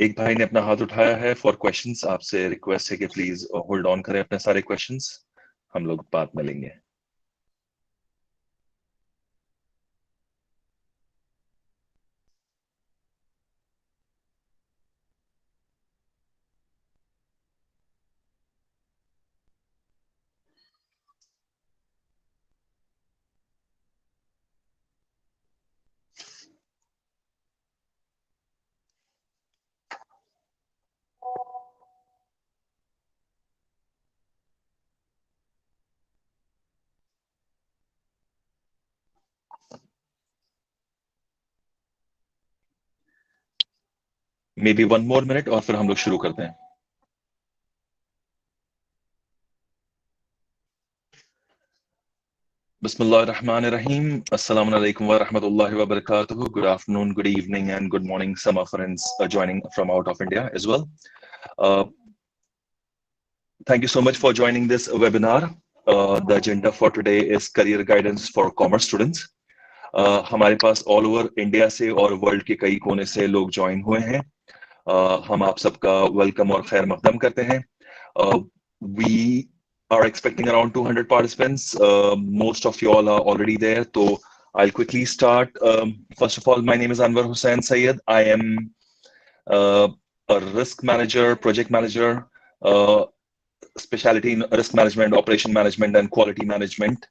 एक भाई ने अपना हाथ उठाया है फॉर क्वेश्चंस। आपसे रिक्वेस्ट है कि प्लीज होल्ड ऑन करें अपने सारे क्वेश्चंस, हम लोग बाद में लेंगे। मे बी 1 more minute और फिर हम लोग शुरू करते हैं। Bismillahirrahmanirrahim. Assalamu alaikum wa rahmatullahi wa barakatuh. Good afternoon, good evening, and good morning. Some of friends are joining from out of India as well. Uh, Thank you so much for joining this webinar. The agenda for today is career guidance for commerce students. हमारे पास all over India से और world के कई कोने से लोग join हुए हैं। हम आप सबका वेलकम और खैर मकदम करते हैं। We are expecting around 200 participants. Most of you all are already there. So I'll quickly start. First of all, my name is Anwar Hussain Syed. I am a risk manager, project manager, specialty in risk management, operation management, and quality management,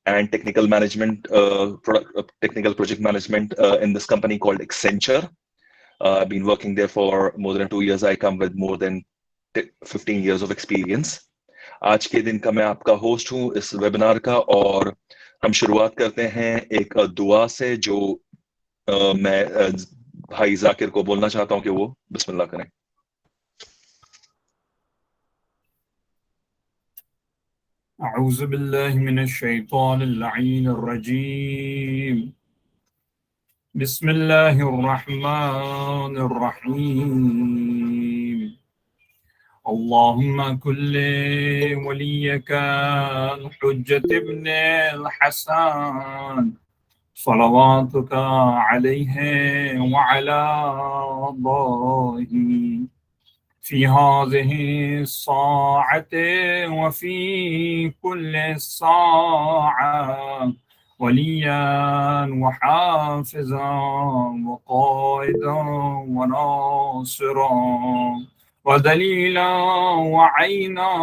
and technical management, technical project management in this company called Accenture. I've been working there for more than 2 years. I come with more than 15 years of experience. आज के दिन का मैं आपका host हूँ इस webinar का, और हम शुरुआत करते हैं एक दुआ से जो मैं भाई जाकिर को बोलना चाहता हूँ कि वो बिस्मिल्लाह करें। أعوذ بالله من الشيطان اللعين الرجيم. بسم الله الرحمن الرحيم. اللهم كل وليك الحجة ابن الحسن صلواتك عليه وعلى آبائه في هذه الساعة وفي كل ساعة وليا وحافظا وقائدا وناصرا ودليلا وعينا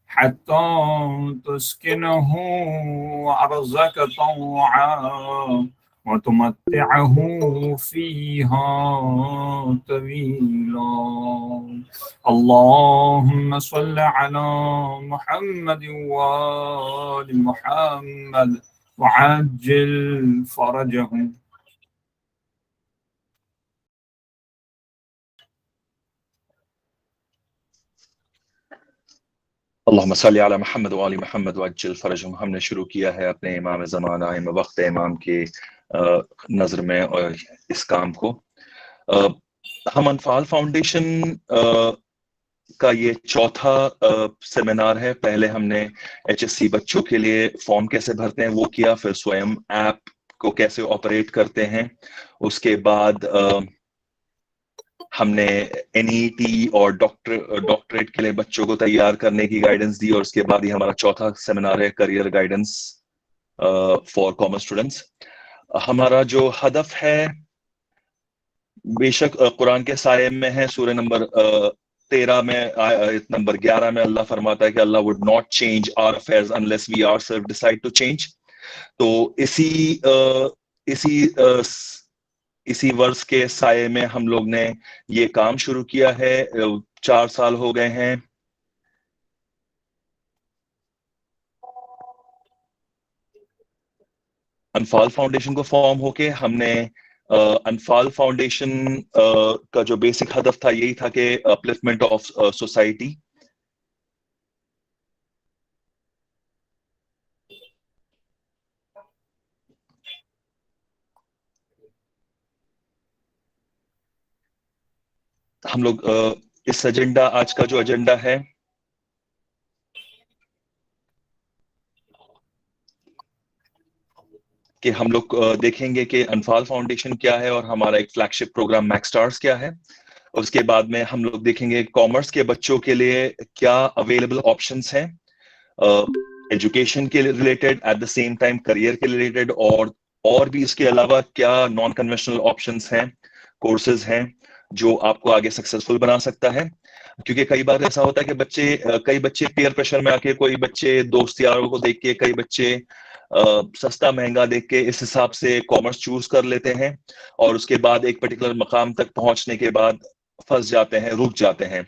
حتى تسكنه أرزك طوعا وتمتعه فيها طويلا. اللهم صل على محمد وآل محمد وعجل فرجهم. अल्लाहुम्मा सल्ली अला मोहम्मद व आलि मोहम्मद वअज्जिल फरजहुम। हमने शुरू किया है अपने इमाम ज़माना वक्त इमाम के नज़र में और इस काम को। हम अनफाल फाउंडेशन का ये चौथा सेमिनार है। पहले हमने HSC बच्चों के लिए फॉर्म कैसे भरते हैं वो किया, फिर स्वयं ऐप को कैसे ऑपरेट करते हैं, उसके बाद हमने NET और डॉक्टरेट के लिए बच्चों को तैयार करने की गाइडेंस दी, और उसके बाद ही हमारा चौथा सेमिनार है career guidance for commerce students. हमारा जो हदफ है बेशक कुरान के साये में है। सूरह नंबर 13 में नंबर 11 में अल्लाह फरमाता है कि अल्लाह would not change our affairs unless we ourself decide to change. तो इसी वर्ष के साये में हम लोग ने ये काम शुरू किया है। 4 साल हो गए हैं। अनफाल फाउंडेशन को फॉर्म होके हमने अनफाल फाउंडेशन का जो बेसिक हदफ था यही था कि अपलिफ्टमेंट ऑफ सोसाइटी। हम लोग इस एजेंडा, आज का जो एजेंडा है, कि हम लोग देखेंगे कि अनफाल फाउंडेशन क्या है और हमारा एक फ्लैगशिप प्रोग्राम मैक्स स्टार्स क्या है। उसके बाद में हम लोग देखेंगे कॉमर्स के बच्चों के लिए क्या अवेलेबल ऑप्शंस हैं एजुकेशन के related, at the same time career के रिलेटेड, और भी इसके अलावा क्या नॉन कन्वेंशनल ऑप्शंस हैं, कोर्सेज हैं जो आपको आगे सक्सेसफुल बना सकता है। क्योंकि कई बार ऐसा होता है कि कई बच्चे पीयर प्रेशर में आके, कोई बच्चे दोस्त यारों को देख के, कई बच्चे सस्ता महंगा देख के इस हिसाब से कॉमर्स चूज कर लेते हैं और उसके बाद एक पर्टिकुलर मकाम तक पहुंचने के बाद फंस जाते हैं, रुक जाते हैं।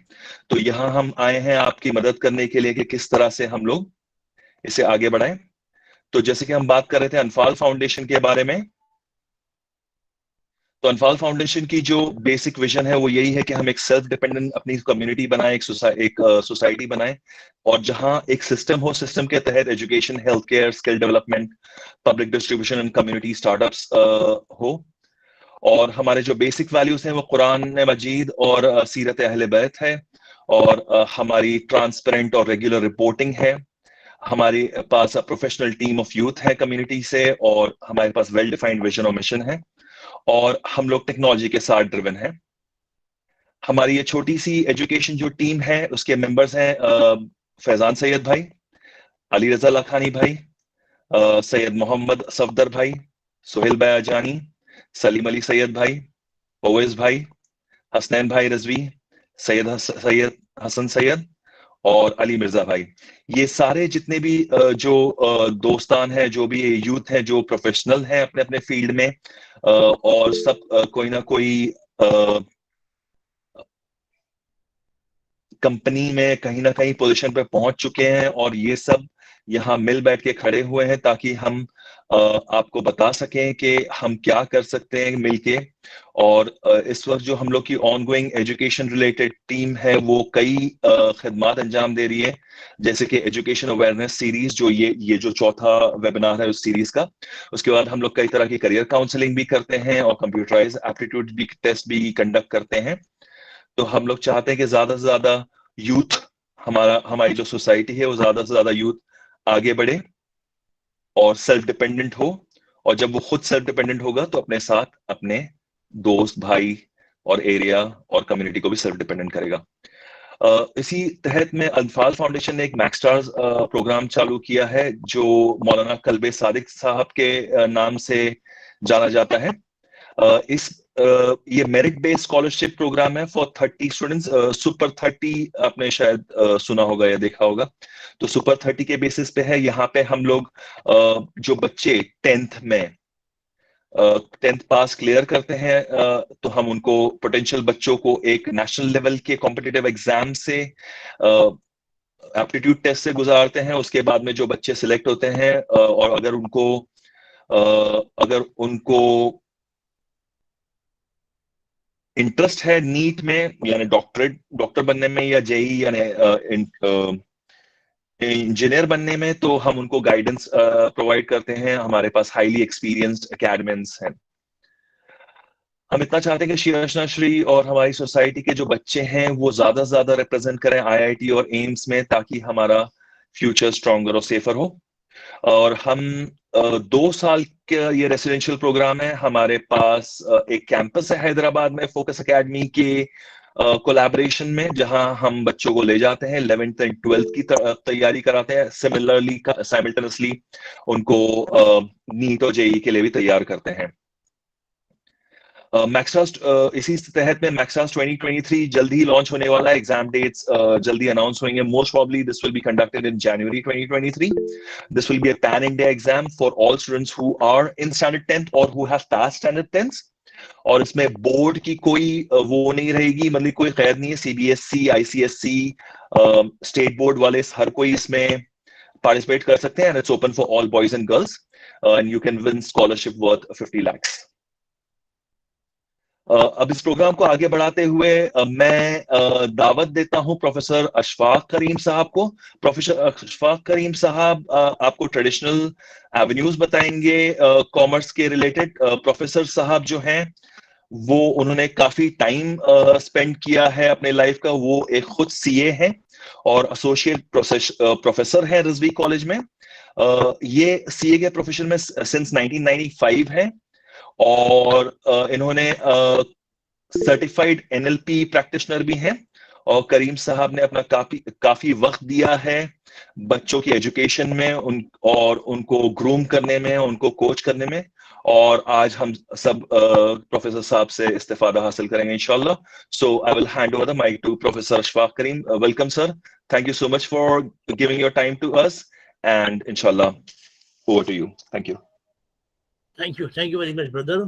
तो यहाँ हम आए हैं आपकी मदद करने के लिए कि किस तरह से हम लोग इसे आगे बढ़ाएं। तो जैसे कि हम बात कर रहे थे अनफाल फाउंडेशन के बारे में, तो अनफाल फाउंडेशन की जो बेसिक विजन है वो यही है कि हम एक सेल्फ डिपेंडेंट अपनी कम्युनिटी बनाएं, एक सोसाइटी बनाएं, और जहां एक सिस्टम हो, सिस्टम के तहत education, health care, skill development, public distribution and community startups हो। और हमारे जो बेसिक वैल्यूज हैं वो कुरान मजीद और सीरत अहले बैत है, और हमारी ट्रांसपेरेंट और रेगुलर रिपोर्टिंग है। हमारे पास प्रोफेशनल टीम ऑफ यूथ है कम्युनिटी से, और हमारे पास वेल डिफाइंड विजन और मिशन है, और हम लोग टेक्नोलॉजी के साथ ड्रिवन है। हमारी ये छोटी सी एजुकेशन जो टीम है उसके मेंबर्स हैं फैजान सैयद भाई, अली रजा लखानी भाई, सैयद मोहम्मद सफदर भाई, सोहेल बयाजानी, सलीम अली सैयद भाई, ओवैस भाई, हसनैन भाई रजवी, सैयद हसन सैयद और अली मिर्जा भाई। ये सारे जितने भी जो दोस्तान हैं, जो भी यूथ हैं, जो प्रोफेशनल हैं अपने अपने फील्ड में, और सब कोई ना कोई कंपनी में कहीं ना कहीं पोजीशन पे पहुंच चुके हैं, और ये सब यहाँ मिल बैठ के खड़े हुए हैं ताकि हम आपको बता सकें कि हम क्या कर सकते हैं मिलके। और इस वक्त जो हम लोग की ऑनगोइंग एजुकेशन रिलेटेड टीम है वो कई खिदमात अंजाम दे रही है, जैसे कि एजुकेशन अवेयरनेस सीरीज, जो ये जो चौथा वेबिनार है उस सीरीज का। उसके बाद हम लोग कई तरह की करियर काउंसलिंग भी करते हैं और कंप्यूटराइज एप्टीट्यूड भी टेस्ट भी कंडक्ट करते हैं। तो हम लोग चाहते हैं कि ज्यादा से ज्यादा यूथ, हमारी जो सोसाइटी है वो ज्यादा से ज्यादा यूथ आगे बढ़े और सेल्फ डिपेंडेंट हो, और जब वो खुद सेल्फ डिपेंडेंट होगा तो अपने साथ अपने दोस्त, भाई और एरिया और कम्युनिटी को भी सेल्फ डिपेंडेंट करेगा। इसी तहत में अनफाल फाउंडेशन ने एक मैक्स स्टार्स प्रोग्राम चालू किया है जो मौलाना कल्बे सादिक साहब के नाम से जाना जाता है। इस ये मेरिट बेस्ड स्कॉलरशिप प्रोग्राम है फॉर 30 स्टूडेंट्स। सुपर 30 आपने शायद सुना होगा या देखा होगा। तो सुपर 30 के बेसिस पे है। यहाँ पे हम लोग जो बच्चे 10th में 10th पास क्लियर करते हैं, तो हम उनको, पोटेंशियल बच्चों को, एक नेशनल लेवल के कॉम्पिटिटिव एग्जाम से, एप्टीट्यूड टेस्ट से गुजारते हैं। उसके बाद में जो बच्चे सिलेक्ट होते हैं, और अगर उनको इंटरेस्ट है नीट में, यानी डॉक्टर बनने में, या जेई यानी इंजीनियर बनने में, तो हम उनको गाइडेंस प्रोवाइड करते हैं। हमारे पास हाईली एक्सपीरियंस्ड एकेडमियंस हैं। हम इतना चाहते हैं कि शीर्षना श्री और हमारी सोसाइटी के जो बच्चे हैं वो ज्यादा से ज्यादा रिप्रेजेंट करें आईआईटी और एम्स में, ताकि हमारा फ्यूचर स्ट्रॉन्गर और सेफर हो। और हम 2 साल का ये रेसिडेंशियल प्रोग्राम है। हमारे पास एक कैंपस है हैदराबाद में फोकस एकेडमी के कोलैबोरेशन में, जहां हम बच्चों को ले जाते हैं, 11th एंड 12th की तैयारी कराते हैं। सिमिलरली साइमल्टेनियसली उनको नीट और जेई के लिए भी तैयार करते हैं। मैक्सटास इसी तहत में मैक्सटास 2023 जल्दी ही लॉन्च होने वाला है। एग्जाम डेट्स जल्दी अनाउंस होंगे। Most probably this will be conducted in January 2023. This will be a pan-India exam for all students who are in standard 10th or who have passed standard 10th. और इसमें board की कोई वो नहीं रहेगी, मतलब कोई कैद नहीं है। सीबीएसई, आईसीएसई, स्टेट बोर्ड वाले हर कोई इसमें पार्टिसिपेट कर सकते हैं। And it's open for all boys and girls, and you can win scholarship worth 50 lakhs. अब इस प्रोग्राम को आगे बढ़ाते हुए मैं दावत देता हूं प्रोफेसर अशफाक करीम साहब को। प्रोफेसर अशफाक करीम साहब आपको ट्रेडिशनल एवेन्यूज बताएंगे कॉमर्स के रिलेटेड। प्रोफेसर साहब जो हैं वो, उन्होंने काफी टाइम स्पेंड किया है अपने लाइफ का। वो एक खुद सीए हैं और एसोसिएट प्रोफेसर है रिजवी कॉलेज में। ये सीए के प्रोफेशन में सिंस 1995 है, और इन्होंने सर्टिफाइड एनएलपी प्रैक्टिशनर भी हैं। और करीम साहब ने अपना काफी वक्त दिया है बच्चों की एजुकेशन में, और उनको ग्रूम करने में, उनको कोच करने में। और आज हम सब प्रोफेसर साहब से इस्तेफादा हासिल करेंगे इंशाल्लाह। So I will hand over the mic to professor Ashfaq Karim. Welcome sir, thank you so much for giving your time to us, and इंशाल्लाह over to you. Thank you. Thank you very much, brother.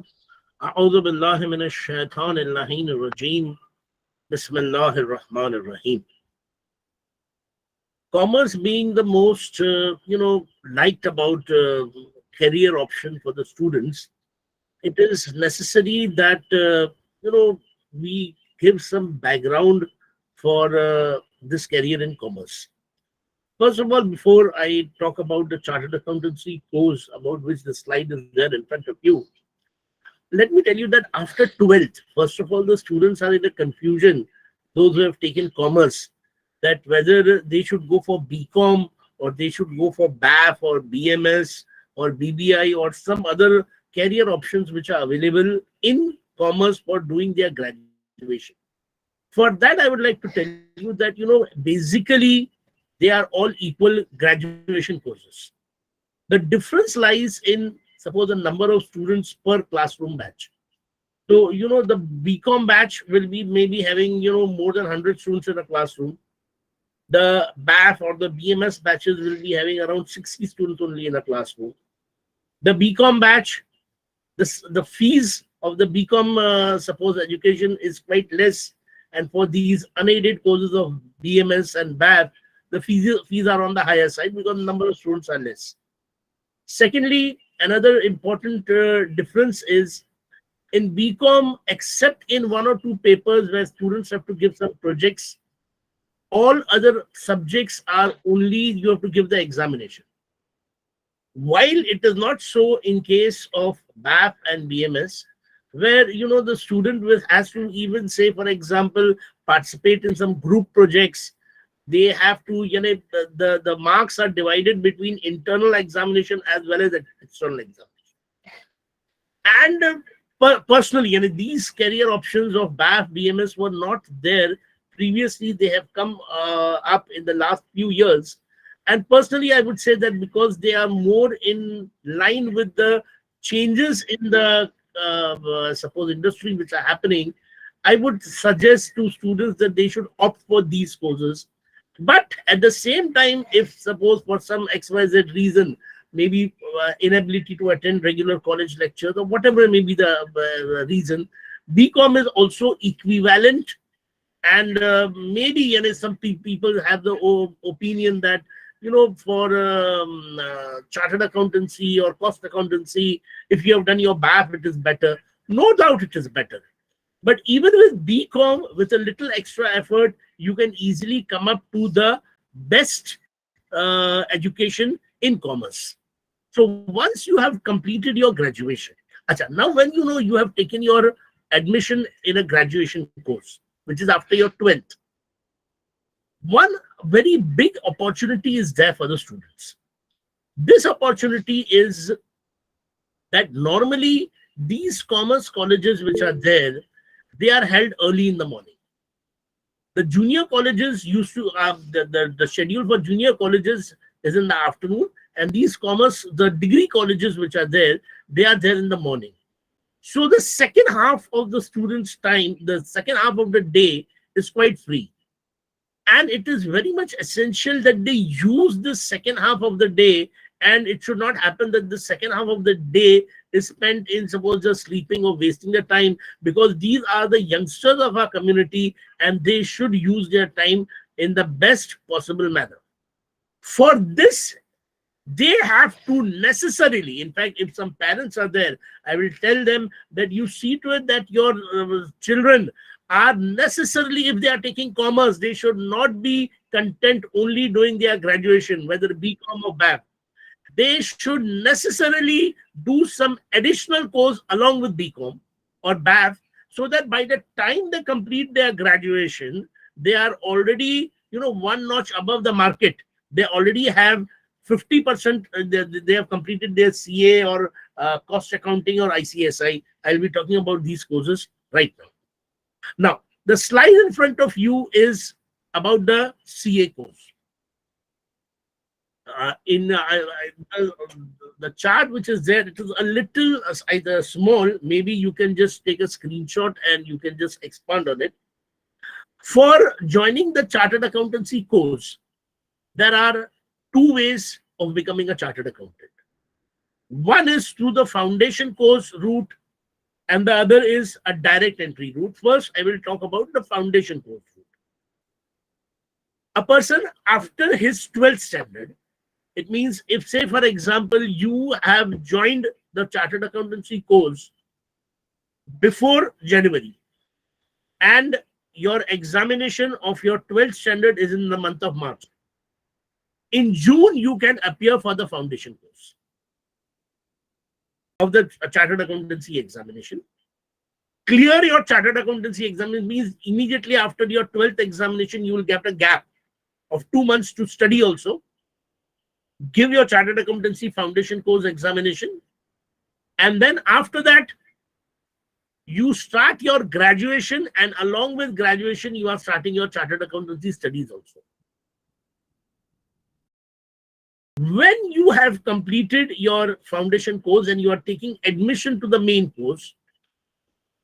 A'udhu billahi minash shaitanir rajim. Bismillahir rahmanir rahim. Commerce being the most, liked about career option for the students, it is necessary that, we give some background for this career in commerce. First of all, before I talk about the chartered accountancy course about which the slide is there in front of you, let me tell you that after 12th, first of all, the students are in a confusion, those who have taken commerce, that whether they should go for BCom or they should go for BAF or BMS or BBI or some other career options which are available in commerce for doing their graduation. For that, I would like to tell you that, basically, they are all equal graduation courses. The difference lies in, suppose, the number of students per classroom batch. So, the BCom batch will be maybe having, more than 100 students in a classroom. The BAF or the BMS batches will be having around 60 students only in a classroom. The BCom batch, the fees of the BCom, suppose, education is quite less. And for these unaided courses of BMS and BAF, the fees are on the higher side because the number of students are less. Secondly, another important difference is in BCom, except in one or two papers where students have to give some projects, all other subjects are only you have to give the examination. While it is not so in case of BAF and BMS, where the student has to even say, for example, participate in some group projects. They have to, the marks are divided between internal examination as well as external examination. And personally, these career options of BAF, BMS were not there previously. They have come up in the last few years. And personally, I would say that because they are more in line with the changes in the suppose industry which are happening, I would suggest to students that they should opt for these courses. But at the same time, if suppose for some XYZ reason, maybe inability to attend regular college lectures or whatever may be the reason, BCom is also equivalent. And maybe some people have the opinion that, for chartered accountancy or cost accountancy, if you have done your BAF, it is better. No doubt it is better. But even with BCom, with a little extra effort, you can easily come up to the best education in commerce. So once you have completed your graduation, now when you have taken your admission in a graduation course, which is after your 12th, one very big opportunity is there for the students. This opportunity is that normally these commerce colleges which are there, they are held early in the morning. The junior colleges used to have the schedule for junior colleges is in the afternoon, and these commerce, the degree colleges which are there, they are there in the morning. So the second half of the students' time, the second half of the day is quite free. And it is very much essential that they use the second half of the day, and it should not happen that the second half of the day is spent in suppose just sleeping or wasting their time, because these are the youngsters of our community and they should use their time in the best possible manner. For this, they have to necessarily, in fact, if some parents are there, I will tell them that you see to it that your children are necessarily, if they are taking commerce, they should not be content only doing their graduation, whether BCom or BAF. They should necessarily do some additional course along with BCom or BAF, so that by the time they complete their graduation, they are already one notch above the market. They already have 50%. They have completed their CA or cost accounting or ICSI. I'll be talking about these courses right now. Now, the slide in front of you is about the CA course. The chart which is there, it is a little either small. Maybe you can just take a screenshot and you can just expand on it. For joining the chartered accountancy course, there are two ways of becoming a chartered accountant. One is through the foundation course route, and the other is a direct entry route. First, I will talk about the foundation course route. A person after his 12th standard, it means if, say, for example, you have joined the chartered accountancy course before January and your examination of your 12th standard is in the month of March. In June, you can appear for the foundation course of the chartered accountancy examination. Clear your chartered accountancy examination means immediately after your 12th examination, you will get a gap of 2 months to study also. Give your chartered accountancy foundation course examination. And then after that, you start your graduation, and along with graduation, you are starting your chartered accountancy studies also. When you have completed your foundation course and you are taking admission to the main course,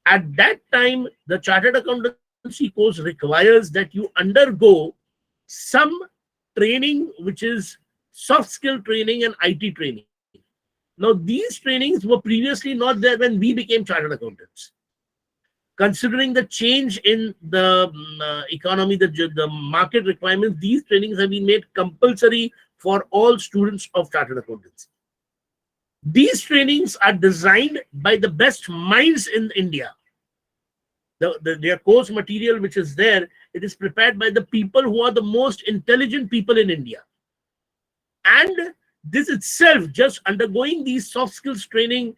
at that time, the chartered accountancy course requires that you undergo some training, which is soft skill training and IT training. Now, these trainings were previously not there when we became chartered accountants. Considering the change in the economy, the market requirements, these trainings have been made compulsory for all students of chartered accountancy. These trainings are designed by the best minds in India. Their course material, which is there, it is prepared by the people who are the most intelligent people in India. And this itself, just undergoing these soft skills training,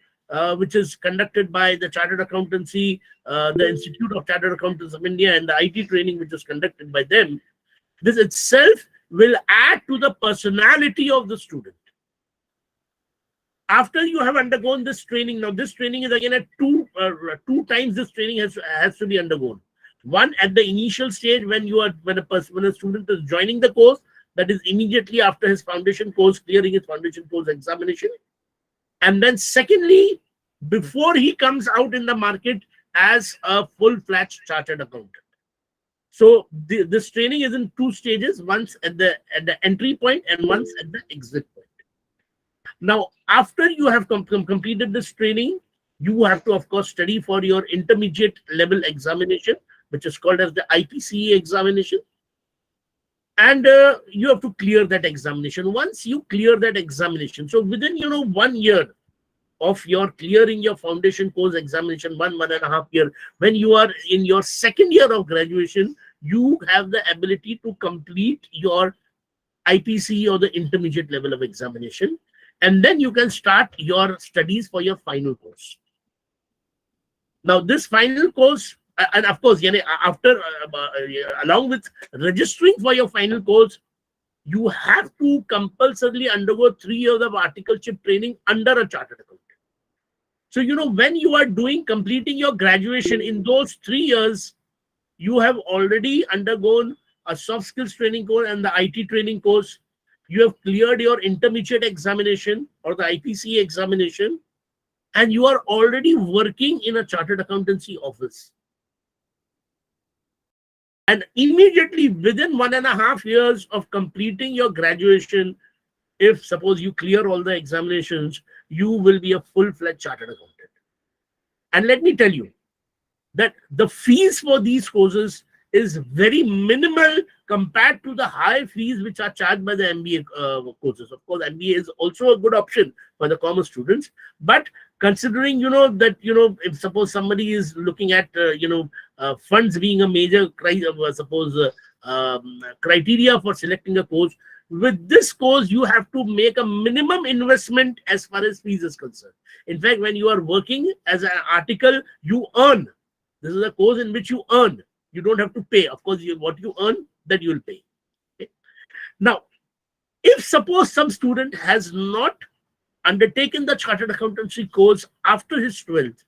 which is conducted by the Chartered Accountancy, the Institute of Chartered Accountants of India, and the IT training, which is conducted by them, this itself will add to the personality of the student. After you have undergone this training, now this training is again at two times this training has to be undergone. One at the initial stage when a student is joining the course, that is immediately after his foundation course, clearing his foundation course examination. And then secondly, before he comes out in the market as a full-fledged chartered accountant. So this training is in two stages, once at the entry point and once at the exit point. Now, after you have completed this training, you have to, of course, study for your intermediate level examination, which is called as the IPCE examination. And you have to clear that examination. Once you clear that examination, so within 1 year of your clearing your foundation course examination, 1.5 year, when you are in your second year of graduation, you have the ability to complete your IPCE or the intermediate level of examination. And then you can start your studies for your final course. Now, this final course, and of course, after along with registering for your final course, you have to compulsorily undergo 3 years of articleship training under a chartered accountant. So, when you are completing your graduation in those 3 years, you have already undergone a soft skills training course and the IT training course. You have cleared your intermediate examination or the IPCE examination, and you are already working in a chartered accountancy office. And immediately within 1.5 years of completing your graduation, if suppose you clear all the examinations, you will be a full-fledged chartered accountant. And let me tell you that the fees for these courses is very minimal compared to the high fees which are charged by the MBA courses. Of course, MBA is also a good option for the commerce students, but considering that if suppose somebody is looking at funds being a major criteria for selecting a course, with this course you have to make a minimum investment as far as fees is concerned. In fact, when you are working as an article, you earn. This is a course in which you earn. You don't have to pay. Of course, what you earn, that you will pay. Now, if suppose some student has not undertaken the chartered accountancy course after his 12th,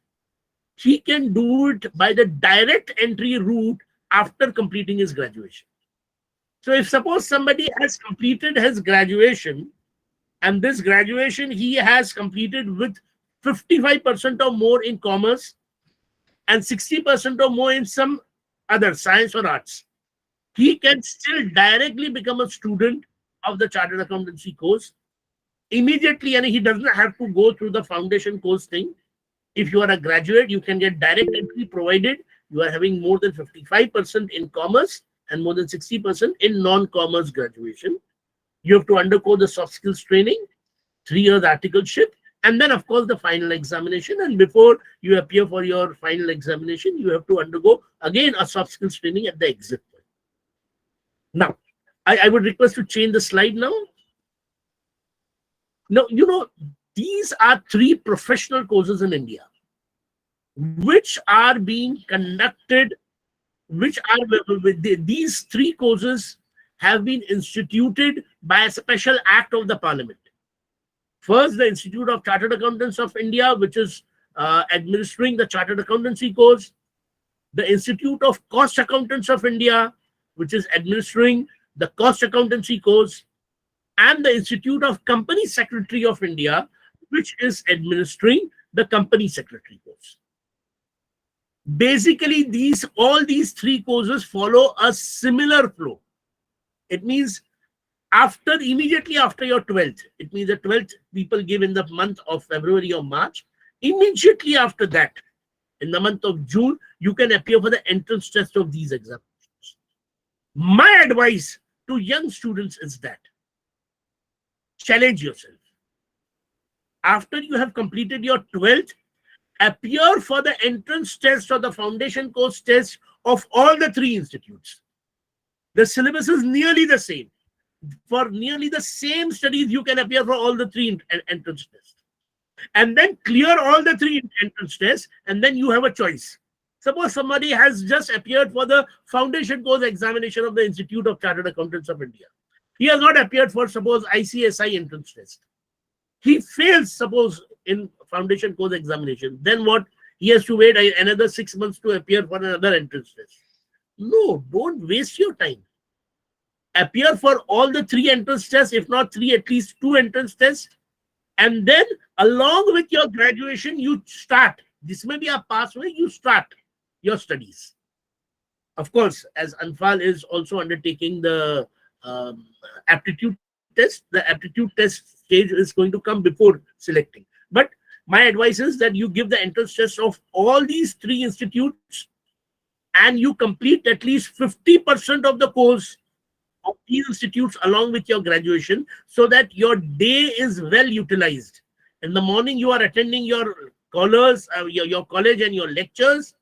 he can do it by the direct entry route after completing his graduation. So if suppose somebody has completed his graduation, and this graduation he has completed with 55% or more in commerce and 60% or more in some other science or arts, he can still directly become a student of the chartered accountancy course immediately, and he doesn't have to go through the foundation course thing. If you are a graduate, you can get direct entry provided you are having more than 55% in commerce and more than 60% in non-commerce graduation. You have to undergo the soft skills training, 3 years articleship, and then of course the final examination. And before you appear for your final examination, you have to undergo again a soft skills training at the exit point. Now, I would request to change the slide now. Now, these are 3 professional courses in India which are being conducted, these 3 courses have been instituted by a special act of the Parliament. First, the Institute of Chartered Accountants of India, which is administering the chartered accountancy course. The Institute of Cost Accountants of India, which is administering the cost accountancy course. And the Institute of Company Secretary of India, which is administering the company secretary course. Basically, all these 3 courses follow a similar flow. It means immediately after your 12th, it means the 12th people give in the month of February or March. Immediately after that, in the month of June, you can appear for the entrance test of these examinations. My advice to young students is that challenge yourself. After you have completed your 12th, appear for the entrance test or the foundation course test of all the 3 institutes. The syllabus is nearly the same. For nearly the same studies, you can appear for all the 3 entrance tests. And then clear all the 3 entrance tests, and then you have a choice. Suppose somebody has just appeared for the foundation course examination of the Institute of Chartered Accountants of India. He has not appeared for, suppose, ICSI entrance test. He fails, suppose, in foundation course examination. Then what? He has to wait another 6 months to appear for another entrance test. No, don't waste your time. Appear for all the 3 entrance tests, if not 3, at least 2 entrance tests. And then, along with your graduation, you start. This may be a pathway, you start your studies. Of course, as Anfaal is also undertaking the aptitude test, the aptitude test stage is going to come before selecting. But my advice is that you give the entrance test of all these 3 institutes and you complete at least 50% of the course of these institutes along with your graduation, so that your day is well utilized. In the morning, you are attending your college and your lectures,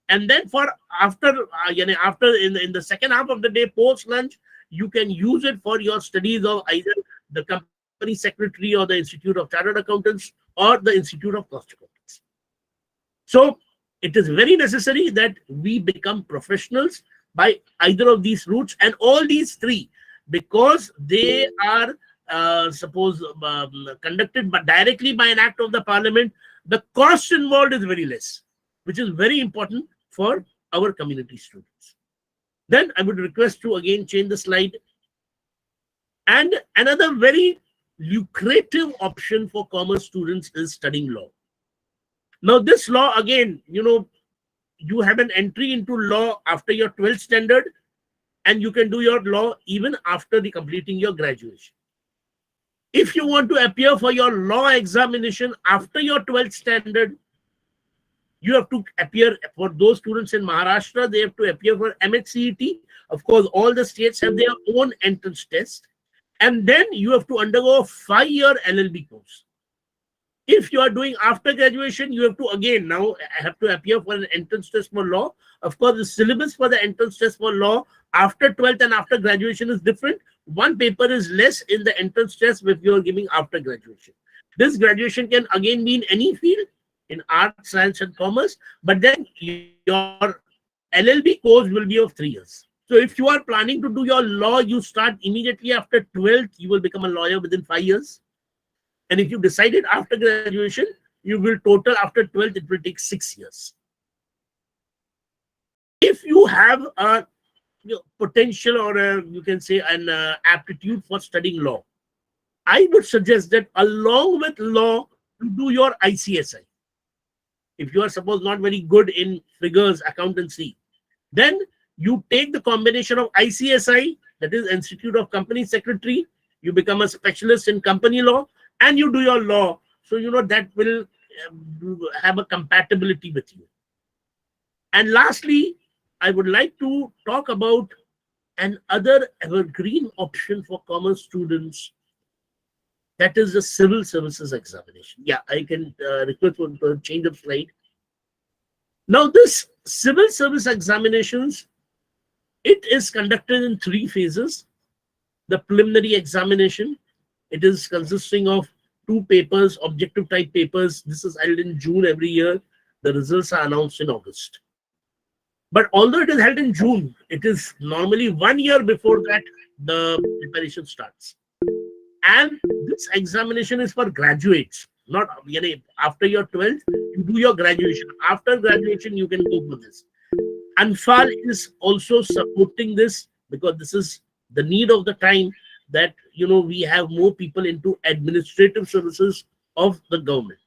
and then for after in the second half of the day post lunch, you can use it for your studies of either the company secretary or the Institute of Chartered Accountants or the Institute of Cost Accountants. So it is very necessary that we become professionals by either of these routes, and all these 3, because they are conducted directly by an act of the Parliament, the cost involved is very less, which is very important for our community students. Then I would request to again change the slide. And another very lucrative option for commerce students is studying law. Now, this law, again, you have an entry into law after your 12th standard, and you can do your law even after completing your graduation. If you want to appear for your law examination after your 12th standard, you have to appear for those students in Maharashtra. They have to appear for MHCET. Of course, all the states have their own entrance test. And then you have to undergo a 5-year LLB course. If you are doing after graduation, you have to again now have to appear for an entrance test for law. Of course, the syllabus for the entrance test for law after 12th and after graduation is different. One paper is less in the entrance test if you are giving after graduation. This graduation can again be in any field, in art, science, and commerce, but then your LLB course will be of 3 years. So if you are planning to do your law, you start immediately after 12th, you will become a lawyer within 5 years. And if you decided after graduation, you will total after 12th, it will take 6 years. If you have a potential or you can say an aptitude for studying law, I would suggest that along with law, you do your ICSI. If you are suppose not very good in figures, accountancy, then you take the combination of ICSI, that is Institute of Company Secretary, you become a specialist in company law, and you do your law. So, that will have a compatibility with you. And lastly, I would like to talk about another evergreen option for commerce students. That is the civil services examination. Yeah, I can request for a change of slide. Now, this civil service examinations, it is conducted in 3 phases. The preliminary examination, it is consisting of 2 papers, objective type papers. This is held in June every year. The results are announced in August. But although it is held in June, it is normally 1 year before that the preparation starts. And this examination is for graduates, not after your 12th, you do your graduation. After graduation, you can go for this. Anfaal is also supporting this because this is the need of the time that, we have more people into administrative services of the government.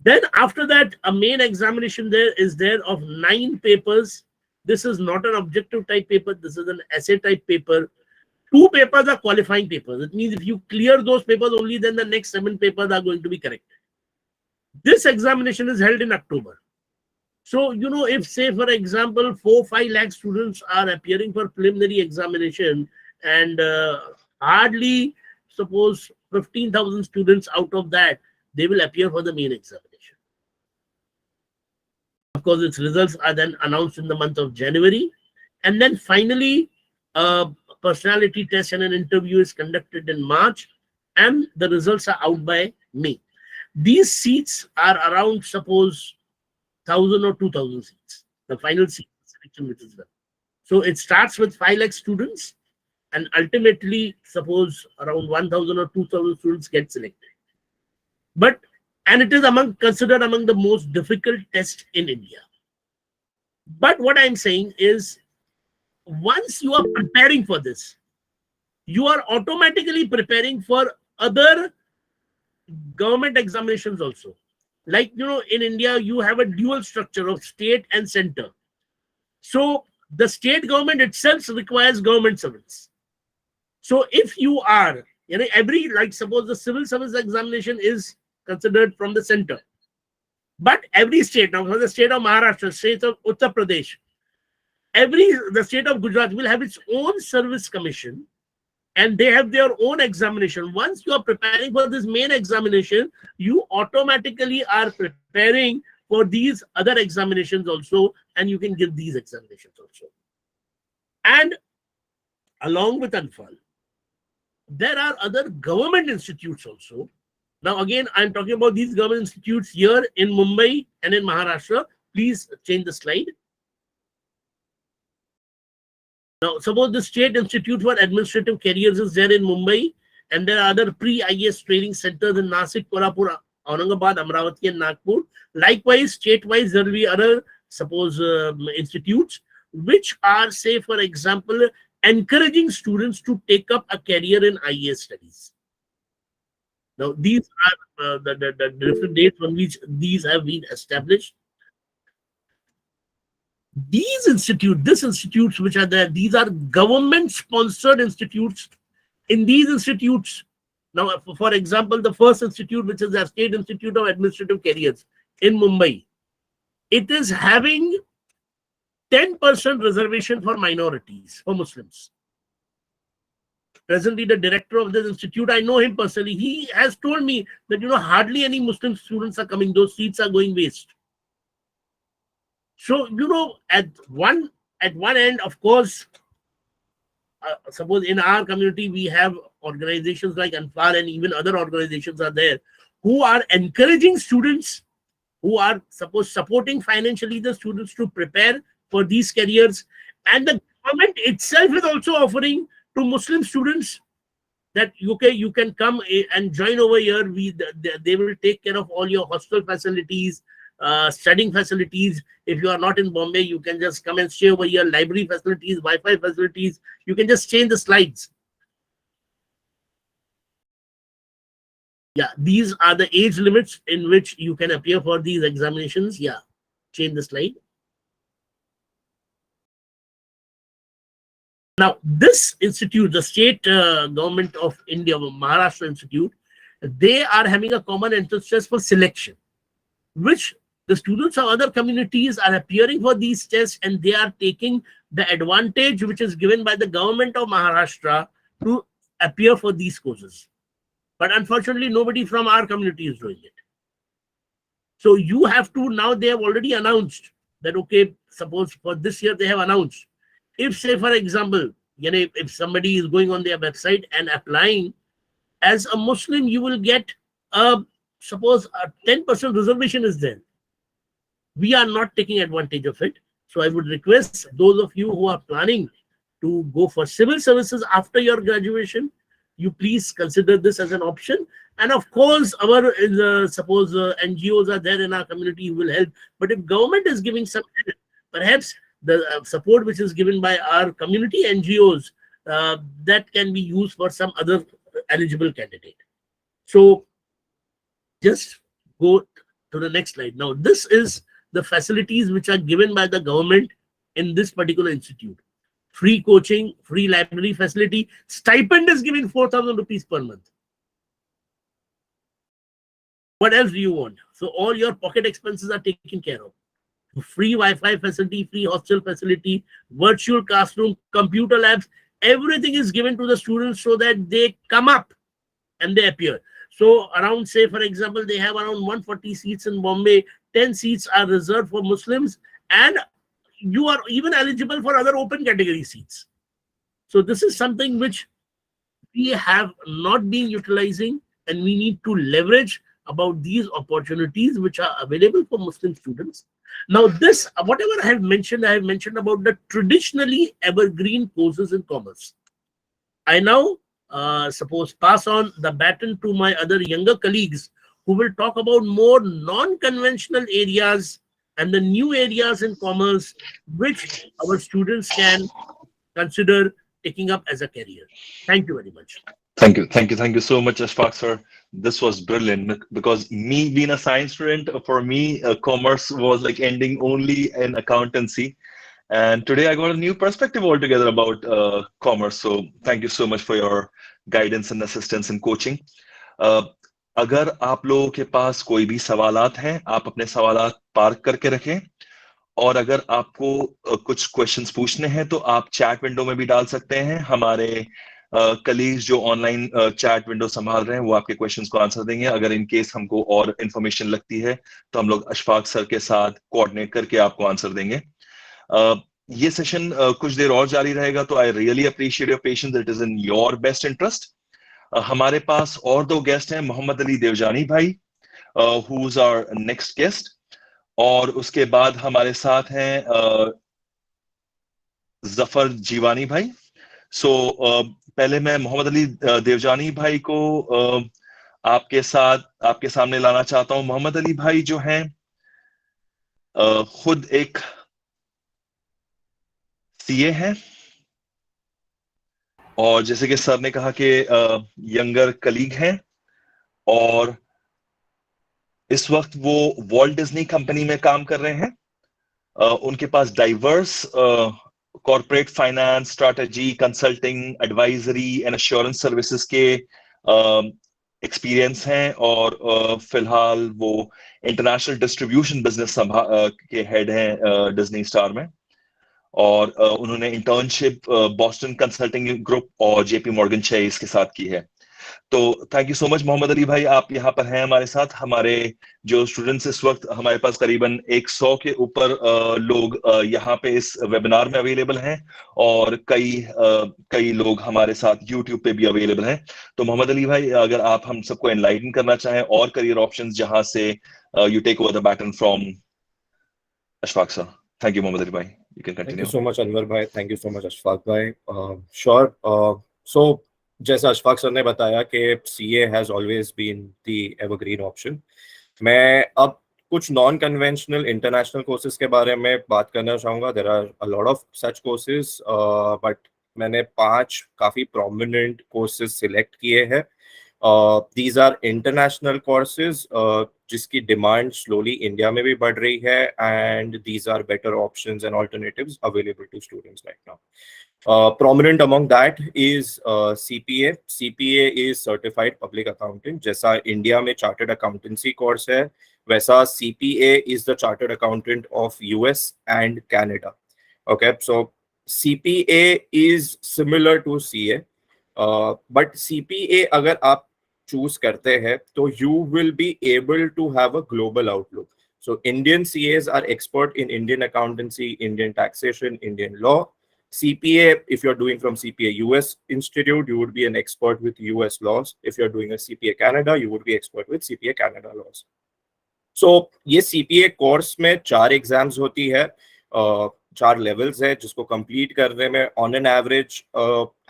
Then after that, a main examination is there of 9 papers. This is not an objective type paper. This is an essay type paper. 2 papers are qualifying papers. It means if you clear those papers only, then the next 7 papers are going to be correct. This examination is held in October. So, if say, for example, 4-5 lakh students are appearing for preliminary examination and hardly, suppose 15,000 students out of that, they will appear for the main examination. Of course, its results are then announced in the month of January. And then finally, a personality test and an interview is conducted in March, and the results are out by May. These seats are around, suppose, 1,000 or 2,000 seats, the final seat selection which is done. So it starts with 5 lakh students, and ultimately, suppose around 1,000 or 2,000 students get selected. And it is considered among the most difficult tests in India. But what I'm saying is, once you are preparing for this, you are automatically preparing for other government examinations also. Like, in India, you have a dual structure of state and center. So the state government itself requires government servants. So if you are, suppose the civil service examination is considered from the center. But every state, now for the state of Maharashtra, state of Uttar Pradesh, the state of Gujarat will have its own service commission, and they have their own examination. Once you are preparing for this main examination, you automatically are preparing for these other examinations also, and you can give these examinations also. And along with Anfaal, there are other government institutes also. Now, again, I'm talking about these government institutes here in Mumbai and in Maharashtra. Please change the slide. Now, suppose the State Institute for Administrative Careers is there in Mumbai, and there are other pre-IAS training centers in Nasik, Kolhapur, Aurangabad, Amravati, and Nagpur. Likewise, state-wise, there will be other, suppose, institutes, which are, say, for example, encouraging students to take up a career in IAS studies. Now, these are the different dates on which these have been established. These institutes which are there, these are government-sponsored institutes. In these institutes, now, for example, the first institute, which is the State Institute of Administrative Careers in Mumbai, it is having 10% reservation for minorities, for Muslims. Presently, the director of this institute, I know him personally, he has told me that, hardly any Muslim students are coming. Those seats are going waste. So, at one end, of course, suppose in our community, we have organizations like Anfaal and even other organizations are there who are encouraging students, who are supporting financially the students to prepare for these careers. And the government itself is also offering to Muslim students that okay, you can come and join over here. They will take care of all your hostel facilities, studying facilities. If you are not in Bombay, you can just come and stay over here. Library facilities, Wi-Fi facilities. You can just change the slides. Yeah, these are the age limits in which you can appear for these examinations. Yeah, change the slide. Now, this institute, the state government of India, Maharashtra Institute, they are having a common entrance test for selection, which the students of other communities are appearing for these tests, and they are taking the advantage which is given by the government of Maharashtra to appear for these courses. But unfortunately, nobody from our community is doing it. So you have to, now they have already announced that, okay, suppose for this year they have announced, if say for example, if somebody is going on their website and applying as a Muslim, you will get suppose a 10% reservation is there. We are not taking advantage of it. So I would request those of you who are planning to go for civil services after your graduation, you please consider this as an option. And of course, our suppose NGOs are there in our community who will help. But if government is giving some help, perhaps the support which is given by our community NGOs, that can be used for some other eligible candidate. So just go to the next slide. Now, this is the facilities which are given by the government in this particular institute. Free coaching, free library facility, stipend is given 4,000 rupees per month. What else do you want? So all your pocket expenses are taken care of. Free Wi-Fi facility, free hostel facility, virtual classroom, computer labs, everything is given to the students so that they come up and they appear. So around, say for example, they have around 140 seats in Bombay, 10 seats are reserved for Muslims, and you are even eligible for other open category seats. So this is something which we have not been utilizing, and we need to leverage about these opportunities which are available for Muslim students. Now this, whatever I have mentioned about the traditionally evergreen courses in commerce. I now suppose pass on the baton to my other younger colleagues who will talk about more non-conventional areas and the new areas in commerce which our students can consider taking up as a career. Thank you very much. Thank you so much, Ashfaque sir. This was brilliant, because me being a science student, for me, commerce was like ending only in accountancy. And today I got a new perspective altogether about commerce. So thank you so much for your guidance and assistance and coaching. अगर आप लोगों के पास कोई भी सवालात हैं, आप अपने सवालात पार्क करके रखें, और अगर आपको कुछ क्वेश्चंस पूछने हैं तो आप चैट विंडो में भी डाल सकते हैं. हमारे कलीग्स जो ऑनलाइन चैट विंडो संभाल रहे हैं वो आपके क्वेश्चंस को आंसर देंगे. अगर इन केस हमको और इंफॉर्मेशन लगती है तो हम लोग अशफाक सर के साथ कोऑर्डिनेट करके आपको आंसर देंगे. ये सेशन कुछ देर और जारी रहेगा, तो I really appreciate your patience. It is in your best interest. हमारे पास और दो गेस्ट हैं, मोहम्मद अली देवजानी भाई, who is our next guest, और उसके बाद हमारे साथ हैं जफर जीवानी भाई. सो पहले मैं मोहम्मद अली देवजानी भाई को आपके सामने लाना चाहता हूं. मोहम्मद अली भाई जो हैं खुद एक सीए हैं, और जैसे कि सर ने कहा कि यंगर कलीग हैं, और इस वक्त वो वॉल्ट डिज्नी कंपनी में काम कर रहे हैं. उनके पास diverse corporate finance, strategy, consulting, advisory and assurance services के एक्सपीरियंस हैं, और फिलहाल वो इंटरनेशनल डिस्ट्रीब्यूशन बिजनेस के हेड हैं डिज्नी स्टार में, और उन्होंने इंटर्नशिप बॉस्टन कंसल्टिंग ग्रुप और जेपी मॉर्गन चेस के साथ की है. तो thank you so much Mohammed Ali भाई, आप यहाँ पर हैं हमारे साथ. हमारे जो स्टूडेंट्स इस वक्त हमारे पास करीबन 100 के ऊपर लोग यहाँ पे इस वेबिनार में अवेलेबल हैं, और कई लोग हमारे साथ यूट्यूब पे भी अवेलेबल हैं. तो मोहम्मद अली भाई, अगर आप हम सबको एनलाइटन करना चाहें और करियर ऑप्शंस जहां से you take over the baton from Ashfaq sir. Thank you Mohammad Ali भाई. You can Thank you continue. so much, Anwar bhai. Thank you so much, Ashfaque bhai. Sure. So, जैसा अशफाक सर ने बताया कि CA has always been the evergreen option. मैं अब कुछ non conventional international courses के बारे में बात करना चाहूँगा. There are a lot of such courses, but मैंने 5 काफ़ी प्रोमिनेंट कोर्सेज सिलेक्ट किए हैं. दीज आर इंटरनेशनल कोर्सेज जिसकी डिमांड स्लोली इंडिया में भी बढ़ रही है, and these are better options and alternatives available to students right now. Prominent among that is CPA. CPA is Certified Public Accountant. जैसा India में Chartered Accountancy course है, वैसा CPA is the Chartered Accountant of US and Canada. Okay, so CPA is similar to CA, but CPA अगर आप choose करते हैं तो you will be able to have a global outlook. So Indian CAs are expert in Indian accountancy, Indian taxation, Indian law. CPA, if you're doing from CPA US Institute, you would be an expert with US laws. If you're doing a CPA Canada, you would be expert with CPA Canada laws. So ये CPA course में 4 exams होती है, 4 levels है, जिसको complete करने में on an average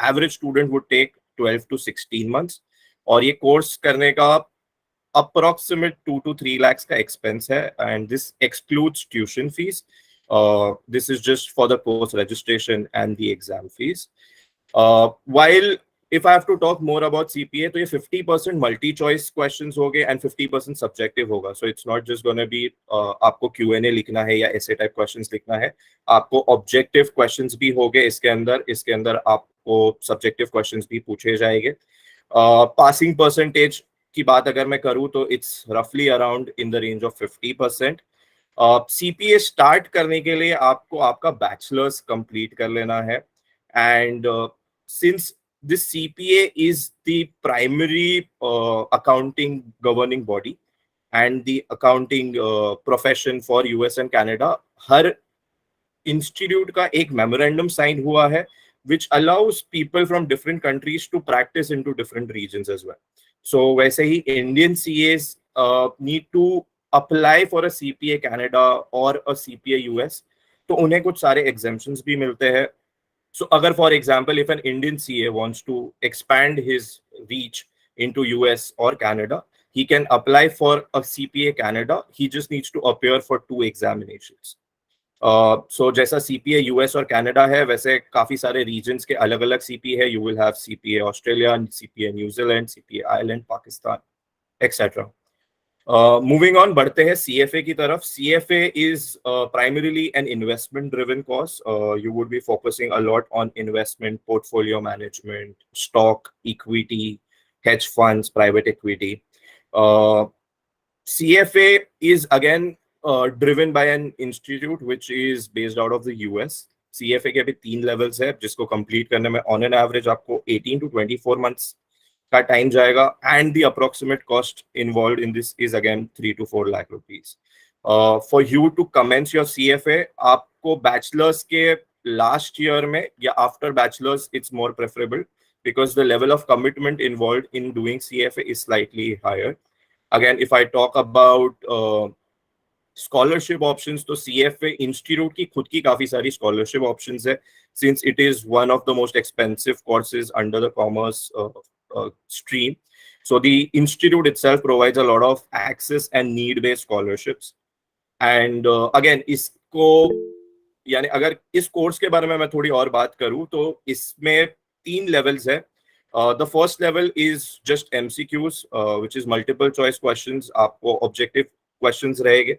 average student would take 12 to 16 months. और ये कोर्स करने का approximate 2 to 3 lakhs का expense है, and this excludes tuition fees. This is just for the course registration and the exam fees. While if I have to talk more about CPA, तो ये 50% multi-choice questions होंगे and 50% subjective होगा. So it's not just going to be आपको Q&A लिखना है या essay type questions लिखना है. आपको objective questions भी होंगे इसके अंदर आपको subjective questions भी पूछे जाएंगे. Passing percentage की बात अगर मैं करूँ तो it's roughly around in the range of 50%. CPA start करने के लिए आपको आपका बैचलर्स कंप्लीट कर लेना है, and since this CPA is the primary accounting governing body and the accounting profession for US and Canada, her institute का एक मेमोरेंडम साइन हुआ है which allows people from different countries to practice into different regions as well. So वैसे ही Indian CAs need to apply for a CPA Canada or a CPA US, तो उन्हें कुछ सारे exemptions भी मिलते हैं. So अगर for example if an Indian CA wants to expand his reach into US or Canada, he can apply for a CPA Canada. He just needs to appear for 2 examinations. So जैसा CPA US और Canada है, वैसे काफी सारे regions के अलग अलग CPA है. You will have CPA Australia, CPA New Zealand, CPA Ireland, Pakistan, etc. Moving on, बढ़ते हैं CFA की तरफ. CFA is primarily an investment driven course. You would be focusing a lot on investment, portfolio management, stock, equity, hedge funds, private equity. CFA is again driven by an institute which is based out of the US. CFA के भी 3 levels है, जिसको complete करने में on an average आपको 18 to 24 months का time जाएगा, and the approximate cost involved in this is again 3 to 4 lakh rupees. For you to commence your CFA, आपको bachelor's के last year में या after bachelor's it's more preferable because the level of commitment involved in doing CFA is slightly higher. Again, if I talk about scholarship options, तो CFA institute की खुद की काफी सारी scholarship options है, since it is one of the most expensive courses under the commerce stream. So the institute itself provides a lot of access and need-based scholarships. And again, इसको यानी अगर इस कोर्स के बारे में मैं थोड़ी और बात करूं तो इसमें 3 levels है. The first level is just MCQs, which is multiple choice questions. आपको objective questions रहेंगे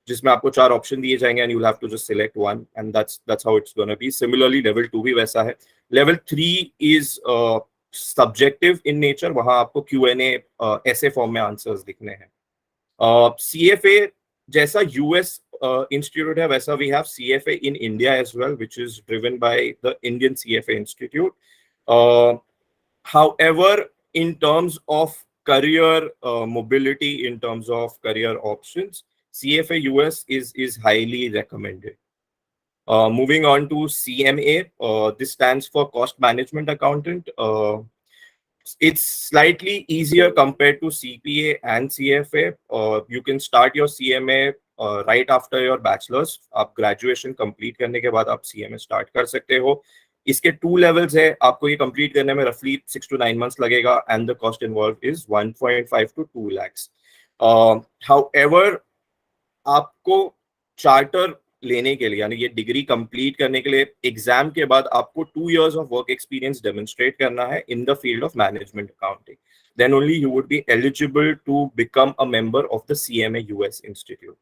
जिसमें आपको 4 ऑप्शन दिए जाएंगे and you'll have to just select one, and that's how it's going to be. Similarly, level 2 भी वैसा है. Level 3 is subjective in nature. वहाँ आपको Q&A essay form में answers लिखने हैं. CFA जैसा US institute है, वैसा we have CFA in India as well, which is driven by the Indian CFA Institute. However, in terms of career mobility, in terms of career options, CFA US is highly recommended. Moving on to CMA, this stands for Cost Management Accountant. It's slightly easier compared to CPA and CFA. You can start your CMA right after your bachelors, आप graduation complete करने के बाद आप CMA start कर सकते हो। इसके 2 levels है, आपको ये कंप्लीट करने में रफली 6 to 9 months लगेगा and the cost involve is 1.5 to 2 lakhs। However आपको चार्टर लेने के लिए, यानी ये डिग्री कंप्लीट करने के लिए, एग्जाम के बाद आपको 2 years of work experience demonstrate करना है in the field of management accounting. Then only you would be eligible to become a member of the CMA US Institute.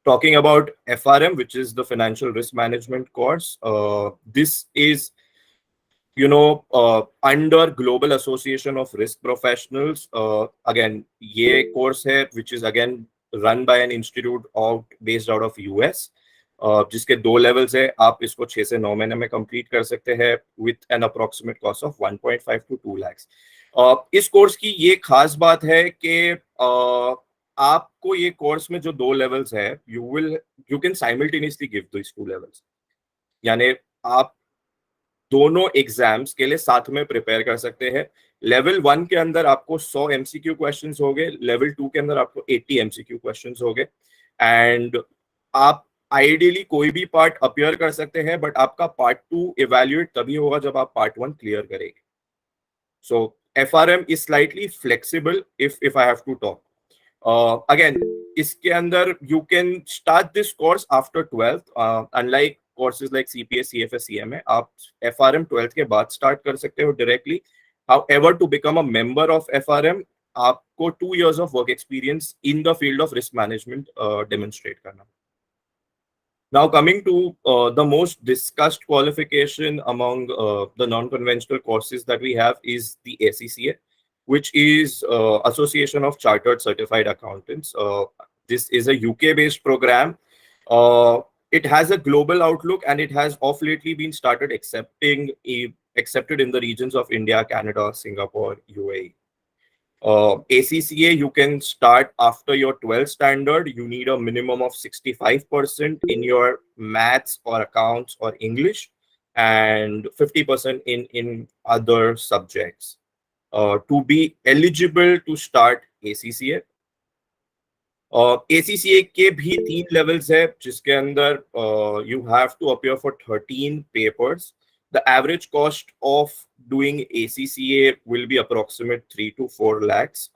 Talking about FRM, which is the Financial Risk Management course, this is, under Global Association of Risk Professionals. Again, ये course है which is again run by an institute based out of US, जिसके 2 levels है। आप इसको 6 से 9 महीने में complete कर सकते हैं with an approximate cost of 1.5 to 2 lakhs। इस कोर्स की ये खास बात है कि आपको ये कोर्स में जो 2 लेवल्स है, you can simultaneously give this 2 levels, यानी आप दोनों एग्जाम्स के लिए साथ में प्रिपेयर कर सकते हैं। लेवल 1 के अंदर आपको 100 MCQ क्वेश्चंस होंगे, लेवल 2 के अंदर आपको 80 MCQ क्वेश्चंस होंगे, एंड आप आइडियली कोई भी पार्ट अपीयर कर सकते हैं, बट आपका पार्ट 2 इवैल्यूएट तभी होगा जब आप पार्ट 1 क्लियर करेंगे। So FRM is slightly flexible if I have to talk. Again, इसके अंदर you can start this course after 12th. Unlike courses like CPA, CFA, CMA, आप FRM 12th के बाद start कर सकते हो directly. However, to become a member of FRM, आपको 2 years of work experience in the field of risk management demonstrate करना। Now coming to the most discussed qualification among the non-conventional courses that we have is the ACCA, which is Association of Chartered Certified Accountants. This is a UK-based program. It has a global outlook, and it has of lately been started accepted in the regions of India, Canada, Singapore, UAE. ACCA, you can start after your 12th standard. You need a minimum of 65% in your maths or accounts or English, and 50% in other subjects to be eligible to start ACCA. ACCA के भी 3 levels है, जिसके अंदर you have to appear for 13 papers. The average cost of doing ACCA will be approximate 3 to 4 lakhs.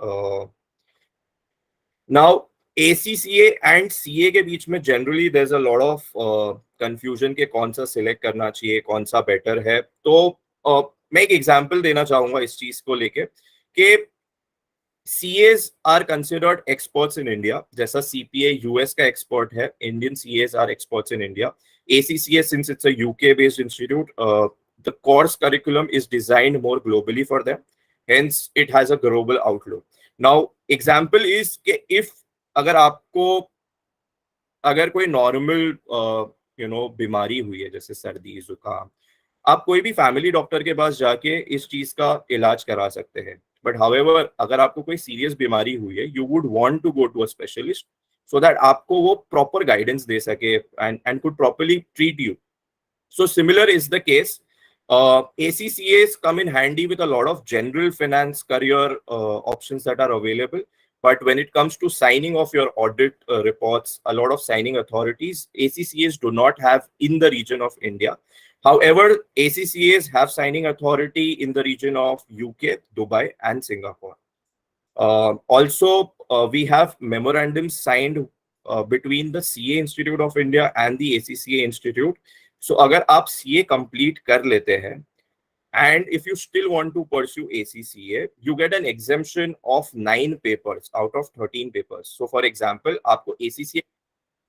Now, ACCA and CA के बीच में generally there's a lot of confusion के कौन सा select करना चाहिए, कौन सा better है। तो मैं एक example देना चाहूँगा इस चीज को लेके कि CAs are considered experts in India, जैसा CPA US का expert है, Indian CAs are experts in India. ACCA, since it's a UK-based institute, the course curriculum is designed more globally for them. Hence, it has a global outlook. Now, example is कि if अगर कोई normal बीमारी हुई है, जैसे सर्दी जुकाम, आप कोई भी फैमिली डॉक्टर के पास जाके इस चीज का इलाज करा सकते हैं। बट हाउएवर, अगर आपको कोई सीरियस बीमारी हुई है, you would want to go to a specialist so that आपको वो proper guidance दे सके and could properly treat you. So similar is the case. ACCAs come in handy with a lot of general finance career options that are available. But when it comes to signing of your audit reports, a lot of signing authorities, ACCAs do not have in the region of India. However, ACCAs have signing authority in the region of UK, Dubai, and Singapore. Also, we have memorandums signed between the CA Institute of India and the ACCA Institute. So, अगर आप CA complete कर लेते हैं, and if you still want to pursue ACCA, you get an exemption of 9 papers out of 13 papers. So, for example, आपको ACCA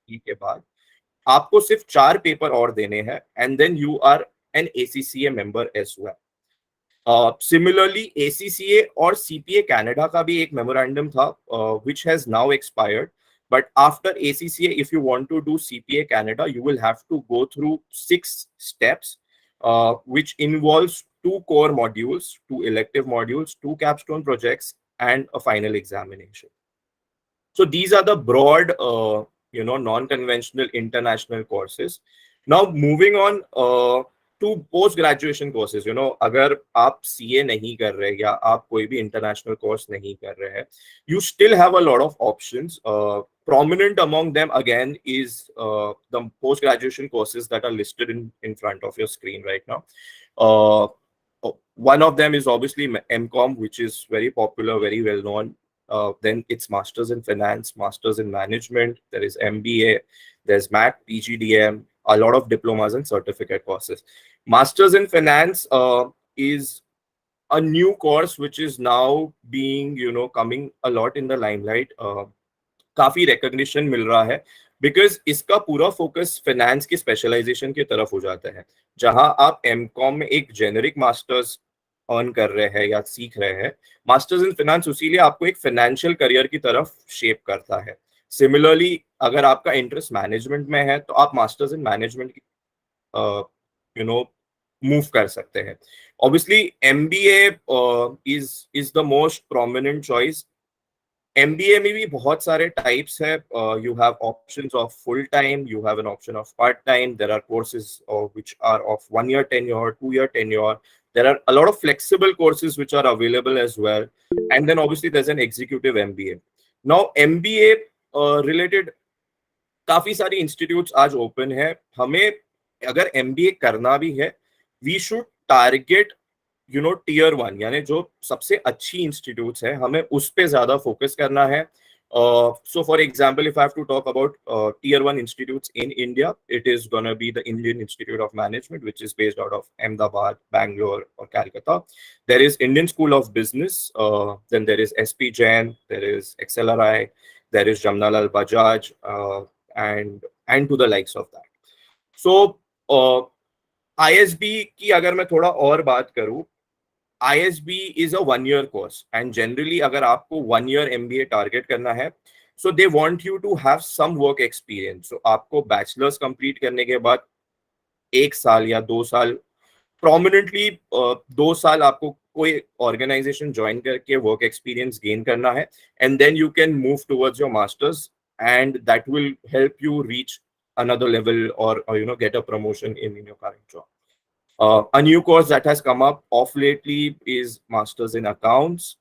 के बाद आपको सिर्फ 4 पेपर और देने हैं, and then you are an ACCA member as well. Similarly, ACCA और CPA Canada का भी एक memorandum था, which has now expired. But after ACCA, if you want to do CPA Canada, you will have to go through 6 steps, which involves 2 core modules, 2 elective modules, 2 capstone projects, and a final examination. So these are the broad, non-conventional international courses. Now moving on to post-graduation courses. अगर आप CA नहीं कर रहे या आप कोई भी international course नहीं कर रहे हैं, you still have a lot of options. Prominent among them again is the post-graduation courses that are listed in front of your screen right now. One of them is obviously MCOM, which is very popular, very well known. Then it's Masters in Finance, Masters in Management. There is MBA, there's MAC, PGDM, a lot of diplomas and certificate courses. Masters in Finance is a new course which is now being, coming a lot in the limelight. काफी recognition मिल रहा है because इसका पूरा focus finance की specialization की तरफ हो जाता है, जहां आप MCOM में एक generic masters अर्न कर रहे हैं या सीख रहे हैं. मास्टर्स इन फाइनेंस उसीलिए आपको एक फाइनेंशियल करियर की तरफ शेप करता है. सिमिलरली अगर आपका इंटरेस्ट मैनेजमेंट में है तो आप मास्टर्स इन मैनेजमेंट मूव कर सकते हैं. Obviously MBA is the most prominent choice. MBA में भी बहुत सारे टाइप्स है. You have options of full time, you have an option of part time. There are courses which are of 1 year tenure, 2 year tenure. There are a lot of flexible courses which are available as well. And then obviously there's an executive MBA. Now MBA related काफी सारी institutes आज open है. हमें अगर MBA करना भी है, we should target tier 1, यानी जो सबसे अच्छी इंस्टीट्यूट्स है, हमें उस पे ज्यादा फोकस करना है. So for example, if I have to talk about tier 1 institutes in India, it is going to be the Indian Institute of Management, which is based out of Ahmedabad, Bangalore or Calcutta. There is Indian School of Business, then there is SP Jain, there is XLRI, there is Jamnalal Bajaj, and to the likes of that. So ISB की अगर मैं थोड़ा और बात करूं, ISB is a 1-year course, and generally अगर आपको 1 year MBA target करना है, so they want you to have some work experience. So आपको bachelor's complete करने के बाद 1 साल या 2 साल, prominently 2 साल आपको कोई organization join करके work experience gain करना है, and then you can move towards your masters, and that will help you reach another level or get a promotion in your current job. A new course that has come up of lately is Masters in Accounts.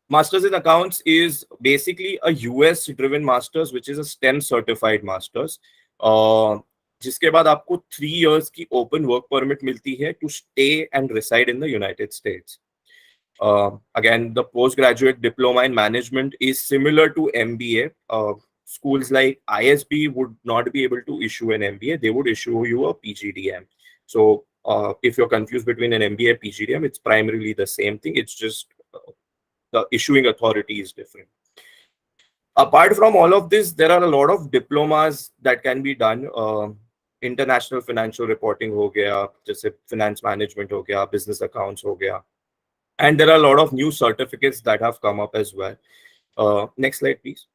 Masters in Accounts is basically a US driven masters, which is a STEM certified masters. जिसके बाद आपको 3 years की open work permit मिलती है to stay and reside in the United States. Again, the postgraduate diploma in management is similar to MBA. Schools like ISB would not be able to issue an MBA. They would issue you a PGDM. So if you're confused between an MBA and PGDM, it's primarily the same thing. It's just the issuing authority is different. Apart from all of this, there are a lot of diplomas that can be done. International financial reporting हो गया, जैसे finance management हो गया, business accounts हो गया. And there are a lot of new certificates that have come up as well. Next slide, please.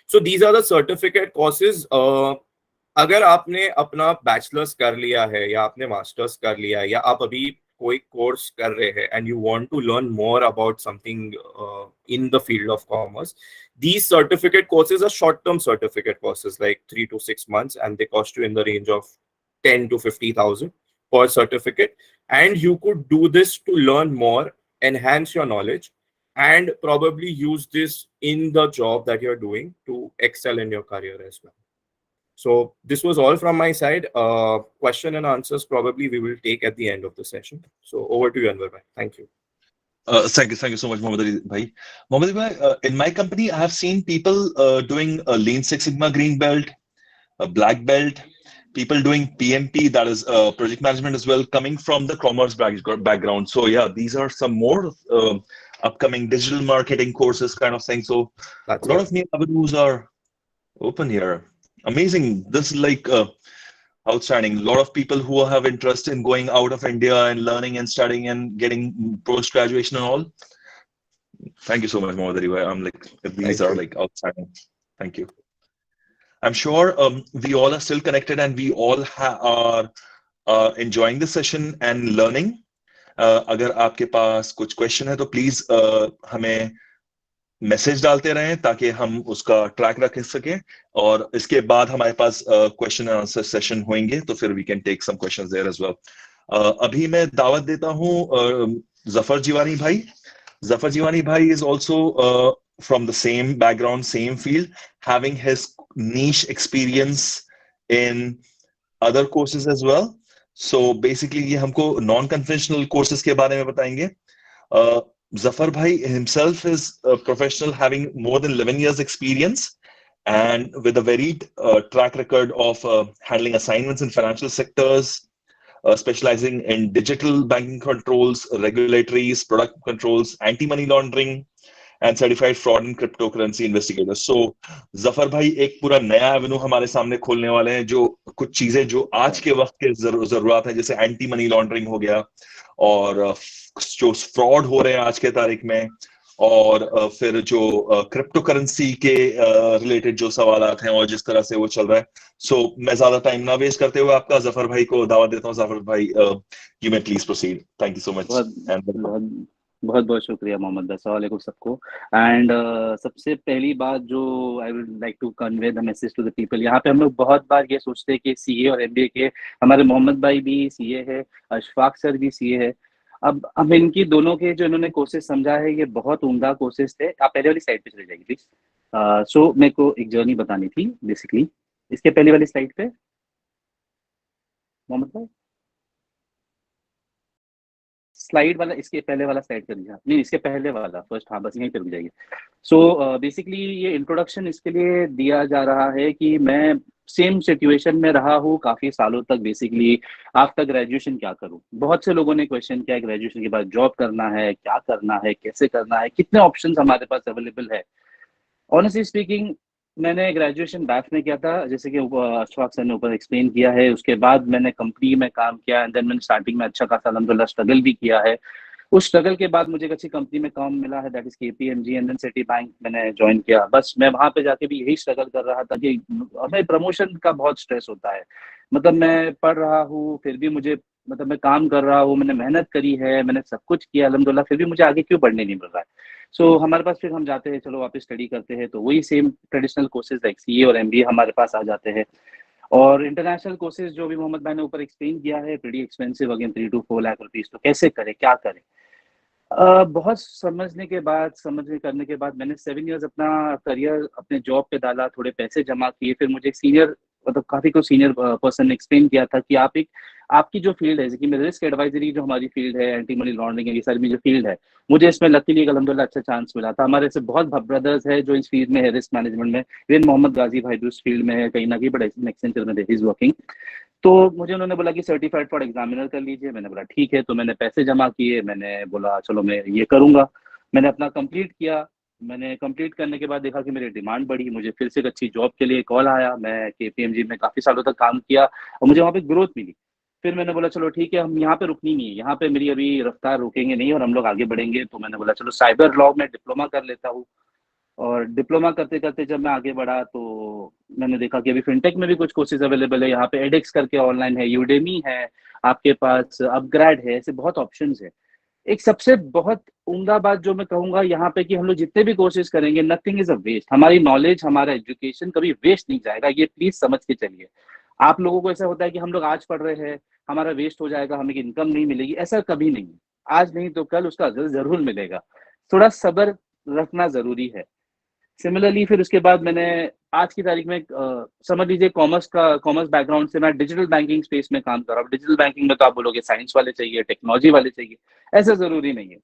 So these are the certificate courses. अगर आपने अपना बैचलर्स कर लिया है या आपने मास्टर्स कर लिया है या आप अभी कोई कोर्स कर रहे हैं and you want to learn more about something in the field of commerce, these certificate courses are short-term certificate courses like 3 to 6 months, and they cost you in the range of 10 to 50,000 per certificate, and you could do this to learn more, enhance your knowledge, and probably use this in the job that you're doing to excel in your career as well. So this was all from my side. Question and answers probably we will take at the end of the session. So over to you, Anwar bhai. Thank you. Thank you so much, Mohammed Ali bhai. Mohammed Ali bhai, in my company, I have seen people doing a Lean Six Sigma green belt, a black belt, people doing PMP, that is project management as well, coming from the commerce background. So yeah, these are some more upcoming digital marketing courses kind of thing. So That's a lot of new avenues are open here. Amazing. This is like outstanding. A lot of people who have interest in going out of India and learning and studying and getting post-graduation and all. Thank you so much, Mohammed Ali. I'm like, these are like outstanding. Thank you. I'm sure we all are still connected and we all are enjoying the session and learning. अगर आपके पास कुछ question है तो please हमें message डालते रहें ताकि हम उसका ट्रैक रख सकें, और इसके बाद हमारे पास क्वेश्चन एंड आंसर सेशन होंगे तो फिर we can take some questions there as well. अभी मैं दावत देता हूं जफर जीवानी भाई. Zaffar Jivani bhai is also from the same background, same field, having his niche experience in other courses as well. So basically ये हमको non-conventional courses के बारे में बताएंगे. Zaffar bhai himself is a professional having more than 11 years experience and with a varied track record of handling assignments in financial sectors, specializing in digital banking controls, regulatories, product controls, anti-money laundering, and certified fraud and cryptocurrency investigator. So Zafar भाई एक पूरा नया Avenue हमारे सामने खोलने वाले हैं, जो कुछ चीजें जो आज के वक्त के जरूरत है, जैसे एंटी मनी लॉन्ड्रिंग हो गया और जो फ्रॉड हो रहे हैं आज के तारीख में, और फिर जो क्रिप्टो करेंसी के रिलेटेड जो सवालात हैं और जिस तरह से वो चल रहा है. सो मैं ज्यादा टाइम ना वेस्ट करते हुए आपका जफर भाई को दावत देता हूँ. जफर भाई, you may please proceed. Thank you so much. बहुत बहुत शुक्रिया मोहम्मद. अस्सलाम वालेकुम सबको. एंड सबसे पहली बात जो I would like to convey the message to the people, यहाँ पे हम लोग बहुत बार ये सोचते हैं कि सीए और एमबीए के, हमारे मोहम्मद भाई भी सीए है, अशफाक सर भी सीए है. अब इनकी दोनों के जो इन्होंने कोर्सेज समझा है ये बहुत उम्दा कोर्सेज थे. आप पहले वाली स्लाइड पे चले जाइए प्लीज. सो मेरे को एक जर्नी बतानी थी बेसिकली. इसके पहले वाली स्लाइड पे मोहम्मद भाई, स्लाइड वाला, इसके पहले वाला स्लाइड कर दीजिए. नहीं, इसके पहले वाला फर्स्ट. हाँ बस यहीं पे रुक जाइए. सो बेसिकली ये इंट्रोडक्शन इसके लिए दिया जा रहा है कि मैं सेम सिचुएशन में रहा हूँ काफी सालों तक. बेसिकली आफ्टर ग्रेजुएशन क्या करूँ, बहुत से लोगों ने क्वेश्चन किया ग्रेजुएशन के बाद जॉब करना है, क्या करना है, कैसे करना है, कितने ऑप्शंस हमारे पास अवेलेबल है. ऑनेस्टली स्पीकिंग मैंने ग्रेजुएशन बैफ में किया था, जैसे कि अशफाक सर ने ऊपर एक्सप्लेन किया है. उसके बाद मैंने कंपनी में काम किया एंड देन मैंने स्टार्टिंग में अच्छा खासा अल्हम्दुलिल्लाह स्ट्रगल भी किया है. उस स्ट्रगल के बाद मुझे एक अच्छी कंपनी में काम मिला है, that is KPMG, and then Citibank मैंने ज्वाइन किया. बस मैं वहां पे जाके भी यही स्ट्रगल कर रहा था कि हमें प्रमोशन का बहुत स्ट्रेस होता है. मतलब मैं पढ़ रहा हूँ फिर भी मुझे, मतलब मैं काम कर रहा हूँ, मैंने मेहनत करी है, मैंने सब कुछ किया अल्हम्दुलिल्लाह, फिर भी मुझे आगे क्यों बढ़ने नहीं मिल रहा है. सो हमारे पास फिर हम जाते हैं, चलो वापस स्टडी करते हैं, तो वही same traditional courses like CA और एमबीए हमारे पास आ जाते हैं. और इंटरनेशनल कोर्सेज जो भी मोहम्मद भाई ने ऊपर एक्सप्लेन किया है, pretty expensive, again 3 to 4 lakh rupees. तो कैसे करें, क्या करें. बहुत समझने करने के बाद मैंने 7 इयर्स अपना करियर अपने जॉब पे डाला, थोड़े पैसे जमा किए. फिर मुझे एक सीनियर, मतलब काफी कुछ सीनियर पर्सन ने एक्सप्लेन किया था कि आपकी जो फील्ड है, जैसे कि रिस्क एडवाइजरी जो हमारी फील्ड है, एंटी मनी लॉन्ड्रिंग, ये सारी जो फील्ड है, मुझे इसमें लकीली अल्हम्दुलिल्लाह अच्छा चांस मिला था. हमारे से बहुत ब्रदर्स है जो इस फील्ड में है, रिस्क मैनेजमेंट में. इवन मोहम्मद गाजी भाई भी उस फील्ड में है, कहीं ना कहीं, बट एक्सेंचर में ही इज वर्किंग. तो मुझे उन्होंने बोला कि सर्टिफाइड फॉर एग्जामिनर कर लीजिए. मैंने बोला ठीक है. तो मैंने पैसे जमा किए, मैंने बोला चलो मैं ये करूंगा. मैंने अपना कंप्लीट किया. मैंने कंप्लीट करने के बाद देखा कि मेरी डिमांड बढ़ी, मुझे फिर से एक अच्छी जॉब के लिए कॉल आया. मैं केपीएमजी में काफी सालों तक काम किया और मुझे वहाँ पे ग्रोथ मिली. फिर मैंने बोला चलो ठीक है, हम यहाँ पे रुकनी नहीं है, यहाँ पे मेरी अभी रफ्तार रुकेंगे नहीं और हम लोग आगे बढ़ेंगे. तो मैंने बोला चलो साइबर लॉ में डिप्लोमा कर लेता हूँ. और डिप्लोमा करते करते जब मैं आगे बढ़ा तो मैंने देखा कि अभी फिनटेक में भी कुछ कोर्सेज अवेलेबल है. यहाँ पे एडेक्स करके ऑनलाइन है, यूडेमी है, आपके पास अपग्रेड है, ऐसे बहुत ऑप्शंस है. एक सबसे बहुत उम्दा बात जो मैं कहूंगा यहाँ पे कि हम लोग जितने भी कोर्सेज करेंगे, नथिंग इज अ वेस्ट. हमारी नॉलेज, हमारा एजुकेशन कभी वेस्ट नहीं जाएगा, ये प्लीज समझ के चलिए. आप लोगों को ऐसा होता है कि हम लोग आज पढ़ रहे हैं, हमारा वेस्ट हो जाएगा, हमें इनकम नहीं मिलेगी. ऐसा कभी नहीं. आज नहीं तो कल उसका रिजल्ट जरूर मिलेगा. थोड़ा सब्र रखना जरूरी है. सिमिलरली फिर उसके बाद मैंने आज की तारीख में समझ लीजिए कॉमर्स बैकग्राउंड से मैं डिजिटल बैंकिंग स्पेस में काम कर रहा हूँ. डिजिटल बैंकिंग में तो आप बोलोगे साइंस वाले चाहिए, टेक्नोलॉजी वाले चाहिए, ऐसा जरूरी नहीं है.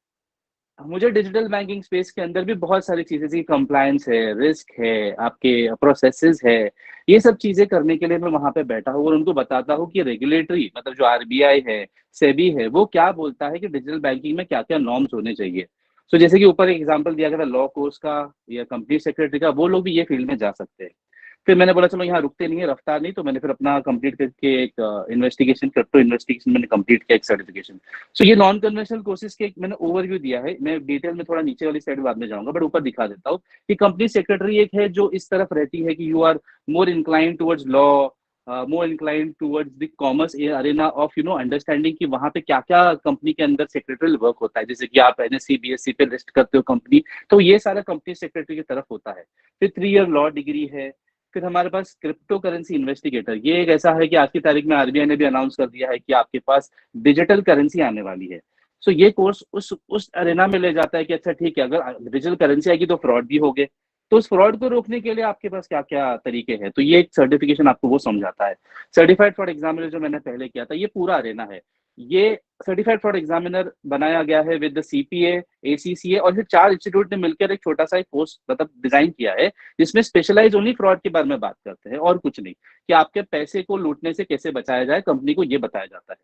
मुझे डिजिटल बैंकिंग स्पेस के अंदर भी बहुत सारी चीजें, जैसे कंप्लायंस है, रिस्क है, आपके प्रोसेसेस है, ये सब चीजें करने के लिए मैं वहां पे बैठा हूँ और उनको बताता हूँ कि रेगुलेटरी, मतलब जो आरबीआई है, सेबी है, वो क्या बोलता है कि डिजिटल बैंकिंग में क्या क्या नॉर्म्स होने चाहिए. सो जैसे कि ऊपर एक एग्जांपल दिया गया था लॉ कोर्स का या कंपनी सेक्रेटरी का, वो लोग भी ये फील्ड में जा सकते हैं. फिर मैंने बोला चलो यहाँ रुकते नहीं है, रफ्तार नहीं. तो मैंने फिर अपना कंप्लीट करके एक इन्वेस्टिगेशन, क्रिप्टो इन्वेस्टिगेशन मैंने कंप्लीट किया, एक सर्टिफिकेशन. सो ये नॉन कन्वेंशनल कोर्सेज के मैंने ओवरव्यू दिया है. मैं डिटेल में थोड़ा नीचे वाली साइड बाद में जाऊंगा, बट ऊपर दिखा देता हूँ कि कंपनी सेक्रेटरी एक है जो इस तरफ रहती है कि you are more incline towards law, more inclined towards the commerce arena of understanding कि वहां पे क्या क्या कंपनी के अंदर सेक्रेटरियल वर्क होता है. जैसे कि आप एनएससी बीएससी पे लिस्ट करते हो कंपनी, तो ये सारा कंपनी सेक्रेटरी की तरफ होता है. फिर 3 ईयर लॉ डिग्री है. फिर हमारे पास क्रिप्टो करेंसी इन्वेस्टिगेटर, ये एक ऐसा है कि आज की तारीख में आरबीआई ने भी अनाउंस कर दिया है कि आपके पास डिजिटल करेंसी आने वाली है. सो ये कोर्स उस अरेना में ले जाता है कि अच्छा ठीक है, अगर डिजिटल करेंसी आएगी तो फ्रॉड भी हो गए, तो उस फ्रॉड को रोकने के लिए आपके पास क्या क्या तरीके हैं, तो ये एक सर्टिफिकेशन आपको वो समझाता है। सर्टिफाइड फ्रॉड एग्जामिनर जो मैंने पहले किया था, ये पूरा अरेना है। ये सर्टिफाइड फ्रॉड एग्जामिनर बनाया गया है विद द सीपीए, एसीसीए और फिर 4 इंस्टीट्यूट ने मिलकर एक छोटा सा एक कोर्स मतलब डिजाइन किया है, जिसमें स्पेशलाइज ओनली फ्रॉड के बारे में बात करते हैं और कुछ नहीं, कि आपके पैसे को लूटने से कैसे बचाया जाए, कंपनी को ये बताया जाता है।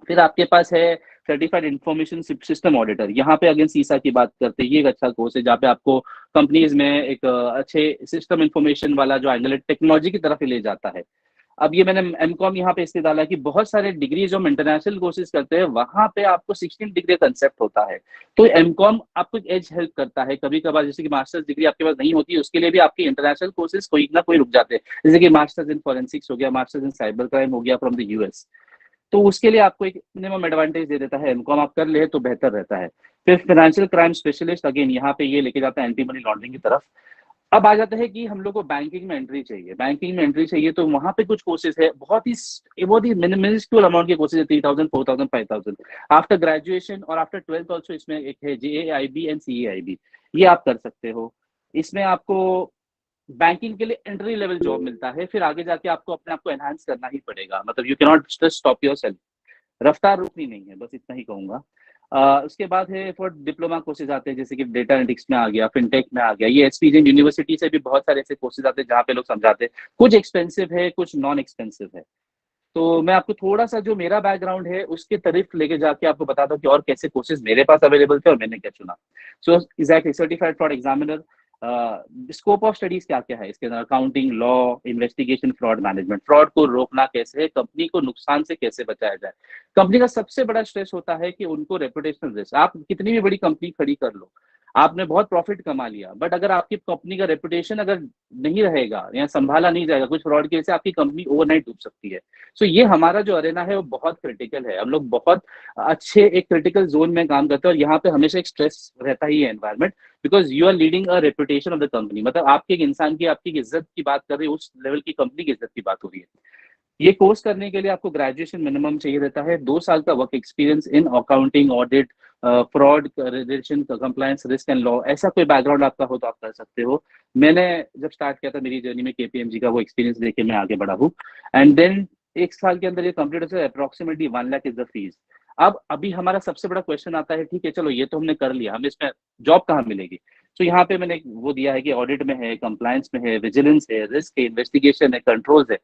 फिर आपके पास है सर्टिफाइड इंफॉर्मेशन सिस्टम ऑडिटर, यहाँ पे अगेन सीसा की बात करते हैं। ये एक अच्छा कोर्स है जहाँ पे आपको कंपनीज में एक अच्छे सिस्टम इंफॉर्मेशन वाला जो एंगल टेक्नोलॉजी की तरफ ले जाता है। अब ये मैंने एमकॉम यहाँ पे इसलिए डाला कि बहुत सारे डिग्री जो हम इंटरनेशनल कोर्सेज करते हैं वहां पे आपको 16 डिग्री कंसेप्ट होता है, तो एमकॉम आपको एक एज हेल्प करता है। कभी कभार जैसे कि मास्टर्स डिग्री आपके पास नहीं होती, उसके लिए भी आपके इंटरनेशनल कोर्सेज कोई ना कोई रुक जाते हैं, जैसे कि मास्टर्स इन फॉरेंसिक्स हो गया, मास्टर्स इन साइबर क्राइम हो गया फ्रॉम द यूएस, तो उसके लिए आपको एक मिनिमम एडवांटेज दे देता है। एमकॉम आप कर ले तो बेहतर रहता है। फिर फाइनेंशियल क्राइम स्पेशलिस्ट, अगेन यहाँ पे ये लेके जाता है एंटी मनी लॉन्ड्रिंग की तरफ। अब आ जाता है कि हम लोग को बैंकिंग में एंट्री चाहिए, बैंकिंग में एंट्री चाहिए तो वहां पे कुछ कोर्सेज है, बहुत ही मिनिमल अमाउंट के कोर्सेज है, 3000, 4000, 5000 आफ्टर ग्रेजुएशन और आफ्टर 12th ऑल्सो। इसमें एक है JAIB एंड CAIB, ये आप कर सकते हो। इसमें आपको बैंकिंग के लिए एंट्री लेवल जॉब मिलता है, फिर आगे जाके आपको अपने आप को एनहांस करना ही पड़ेगा, मतलब you can not just stop yourself, रफ्तार रुकनी नहीं है, बस इतना ही कहूंगा। उसके बाद है फॉर डिप्लोमा कोर्सेज आते हैं, जैसे कि डेटा एनालिटिक्स में आ गया, फिनटेक में आ गया, ये एसपीजे यूनिवर्सिटी से भी बहुत सारे ऐसे कोर्सेज आते हैं जहाँ पे लोग समझाते हैं, कुछ एक्सपेंसिव है कुछ नॉन एक्सपेंसिव है। तो मैं आपको थोड़ा सा जो मेरा बैकग्राउंड है उसके तरफ लेके जाके आपको बताता हूँ कि और कैसे कोर्सेज मेरे पास अवेलेबल थे और मैंने क्या चुना। So exactly certified fraud examiner, scope of studies क्या क्या है इसके अंदर, accounting, law, investigation, fraud management, fraud को रोकना कैसे है, कंपनी को नुकसान से कैसे बचाया जाए। कंपनी का सबसे बड़ा स्ट्रेस होता है कि उनको रेपुटेशनल रिस्क, आप कितनी भी बड़ी कंपनी खड़ी कर लो, आपने बहुत प्रॉफिट कमा लिया, बट अगर आपकी कंपनी का रेपुटेशन अगर नहीं रहेगा या संभाला नहीं जाएगा कुछ फ्रॉड की वजह से, आपकी कंपनी ओवरनाइट डूब सकती है। सो ये हमारा जो अरेना है वो बहुत क्रिटिकल है, हम लोग बहुत अच्छे एक क्रिटिकल जोन में काम करते हैं, और यहाँ पे हमेशा एक स्ट्रेस रहता ही है environment, because you are leading a reputation of the company, मतलब आपके एक इंसान की, आपकी इज्जत की बात कर रही है, उस लेवल की कंपनी की इज्जत की बात हो रही है। ये कोर्स करने के लिए आपको ग्रेजुएशन मिनिमम चाहिए रहता है, 2 साल का work experience in accounting, audit, fraud relation, compliance, risk and law, ऐसा कोई बैकग्राउंड आपका हो तो आप कर सकते हो। मैंने जब स्टार्ट किया था मेरी जर्नी में KPMG का वो एक्सपीरियंस लेके मैं आगे बढ़ा हूँ, एंड देन 1 साल के अंदर ये कंप्लीट होता है, approximately 1 lakh is the fees. अब अभी हमारा सबसे बड़ा क्वेश्चन आता है, ठीक है चलो ये तो हमने कर लिया, हमें इसमें जॉब कहाँ मिलेगी। तो यहाँ पे मैंने वो दिया है कि ऑडिट में है, कंप्लायंस में है, विजिलेंस है, रिस्क है, इन्वेस्टिगेशन है, कंट्रोल्स है,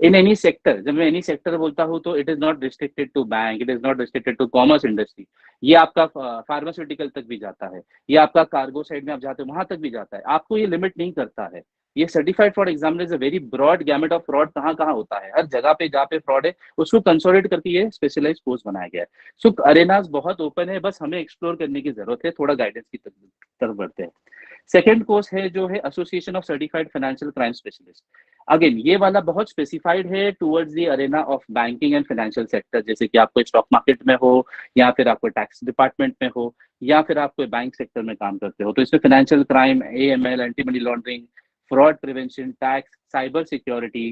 इन एनी सेक्टर। जब मैं एनी सेक्टर बोलता हूँ तो it is not restricted to bank, it is not restricted to commerce industry, ये आपका फार्मास्यूटिकल तक भी जाता है, ये आपका कार्गो साइड में आप जाते हो वहां तक भी जाता है, आपको ये लिमिट नहीं करता है। ये certified fraud examiner is a very broad gamut of fraud, कहाँ कहाँ होता है, हर जगह पे जहाँ पे फ्रॉड है उसको कंसोलिडेट करके ये स्पेशलाइज कोर्स बनाया गया है। सो अरेनाज बहुत ओपन है, बस हमें एक्सप्लोर करने की जरूरत है, थोड़ा गाइडेंस की तरफ बढ़ते हैं। सेकेंड कोर्स है जो है association of certified financial crime specialist. Again ये वाला बहुत स्पेसिफाइड है towards the Arena of banking and financial sector, जैसे कि आपको स्टॉक मार्केट में हो, या फिर आपको टैक्स डिपार्टमेंट में हो, या फिर आप कोई बैंक सेक्टर में काम करते हो, तो इसमें financial crime, AML, anti money laundering, fraud prevention, tax, cyber security,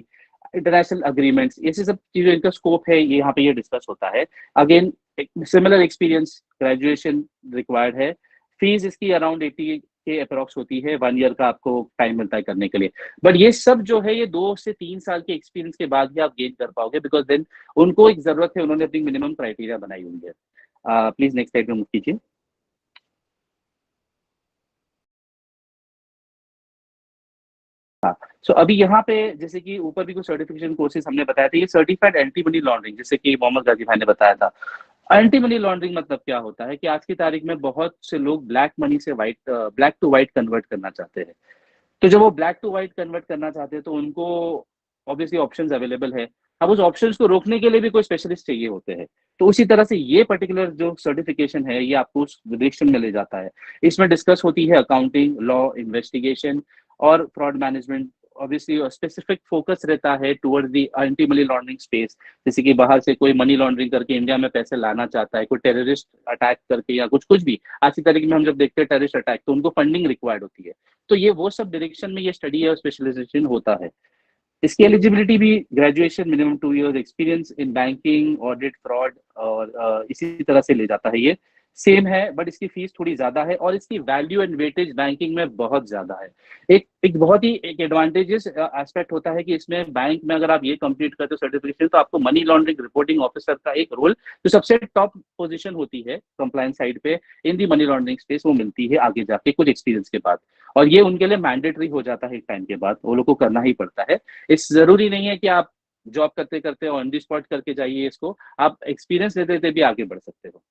international agreements, ऐसी सब चीजें इनका स्कोप है, ये यहाँ पे ये डिस्कस होता है। Again similar experience graduation required है, फीस इसकी अराउंड 80 के अप्रोक्स होती है, 1 ईयर का आपको टाइम मिलता है करने के लिए। बट ये सब जो है ये 2 से 3 साल के एक्सपीरियंस के बाद ही आप गेन कर पाओगे, बिकॉज देन उनको एक जरूरत है, उन्होंने अपनी मिनिमम क्राइटेरिया बनाई हुई है। प्लीज नेक्स्ट स्लाइड में मूव कीजिए। सो अभी यहाँ पे जैसे कि ऊपर भी कुछ सर्टिफिकेशन कोर्सेज हमने बताया था, ये सर्टिफाइड एंटी मनी लॉन्ड्रिंग, जैसे कि मोहम्मद गाजी भाई ने बताया था। एंटी मनी लॉन्ड्रिंग मतलब क्या होता है कि आज की तारीख में बहुत से लोग ब्लैक मनी से ब्लैक टू व्हाइट कन्वर्ट करना चाहते हैं। तो जब वो ब्लैक टू व्हाइट कन्वर्ट करना चाहते हैं तो उनको ऑब्वियसली ऑप्शंस अवेलेबल है, अब उस ऑप्शंस को रोकने के लिए भी कोई स्पेशलिस्ट चाहिए होते हैं। तो उसी तरह से ये पर्टिकुलर जो सर्टिफिकेशन है ये आपको उस डायरेक्शन में ले जाता है। इसमें डिस्कस होती है अकाउंटिंग, लॉ, इन्वेस्टिगेशन और fraud management. Obviously specific focus रहता है towards the anti money laundering space, जैसे कि बाहर से कोई मनी लॉन्ड्रिंग करके इंडिया में पैसे लाना चाहता है, कोई टेररिस्ट अटैक करके या कुछ भी। आज की तारीख में हम जब देखते हैं टेररिस्ट अटैक तो उनको फंडिंग रिक्वायर्ड होती है, तो ये वो सब डायरेक्शन में ये स्टडी और स्पेशलाइजेशन होता है। इसकी एलिजिबिलिटी भी graduation, minimum 2 years experience in banking, audit, fraud और इसी तरह से ले जाता है। ये सेम है, बट इसकी फीस थोड़ी ज्यादा है और इसकी वैल्यू एंड वेटेज बैंकिंग में बहुत ज्यादा है। एक बहुत ही एक एडवांटेजेस एस्पेक्ट होता है कि इसमें बैंक में अगर आप ये कंप्लीट करते हो सर्टिफिकेशन, तो आपको मनी लॉन्ड्रिंग रिपोर्टिंग ऑफिसर का एक रोल, जो सबसे टॉप पोजीशन होती है कंप्लायंस साइड पे इन दी मनी लॉन्ड्रिंग स्पेस, वो मिलती है आगे जाके कुछ एक्सपीरियंस के बाद। और ये उनके लिए मैंडेटरी हो जाता है एक टाइम के बाद, वो लोग को करना ही पड़ता है। इस जरूरी नहीं है कि आप जॉब करते करते ऑन दी स्पॉट करके जाइए इसको, आप एक्सपीरियंस लेते लेते भी आगे बढ़ सकते हो।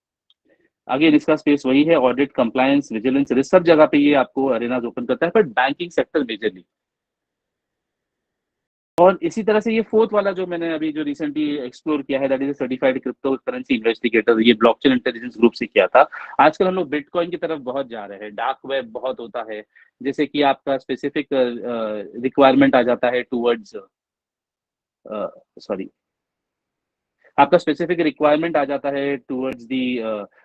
आगे इसका स्पेस वही है, ऑडिट, कंप्लायंस, विजिलेंस, रिस्क, सब जगह पे ये आपको अरेनाज ओपन करता है, बट बैंकिंग सेक्टर मेजरली। और इसी तरह से ये फोर्थ वाला जो मैंने अभी जो रिसेंटली एक्सप्लोर किया है, that is certified crypto currency investigator, ये ब्लॉकचेन इंटेलिजेंस ग्रुप से किया था। आजकल हम लोग बिटकॉइन की तरफ बहुत जा रहे हैं, डार्क वेब बहुत होता है, जैसे कि आपका स्पेसिफिक रिक्वायरमेंट आ जाता है टूवर्ड्स सॉरी आपका स्पेसिफिक रिक्वायरमेंट आ जाता है towards the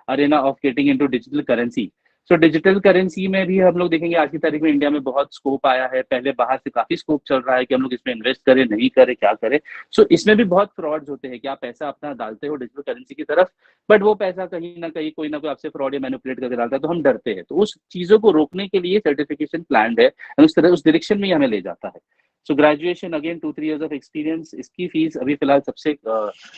Arena of getting into digital currency. So digital currency में भी हम लोग देखेंगे आज की तारीख में इंडिया में बहुत स्कोप आया है। पहले बाहर से काफी स्कोप चल रहा है कि हम लोग इसमें इन्वेस्ट करें, नहीं करें, क्या करें। सो इसमें भी बहुत फ्रॉड्स होते हैं कि आप पैसा अपना डालते हो डिजिटल करेंसी की तरफ, बट वो पैसा कहीं ना कहीं कोई ना कोई आपसे फ्रॉड या मैनिपुलेट करके डालता है, तो हम डरते हैं। तो उस चीजों को रोकने के लिए सर्टिफिकेशन प्लान है, उस तरह उस डायरेक्शन में ही हमें ले जाता है। So graduation again 2-3 years of experience. इसकी फीस अभी फिलहाल सबसे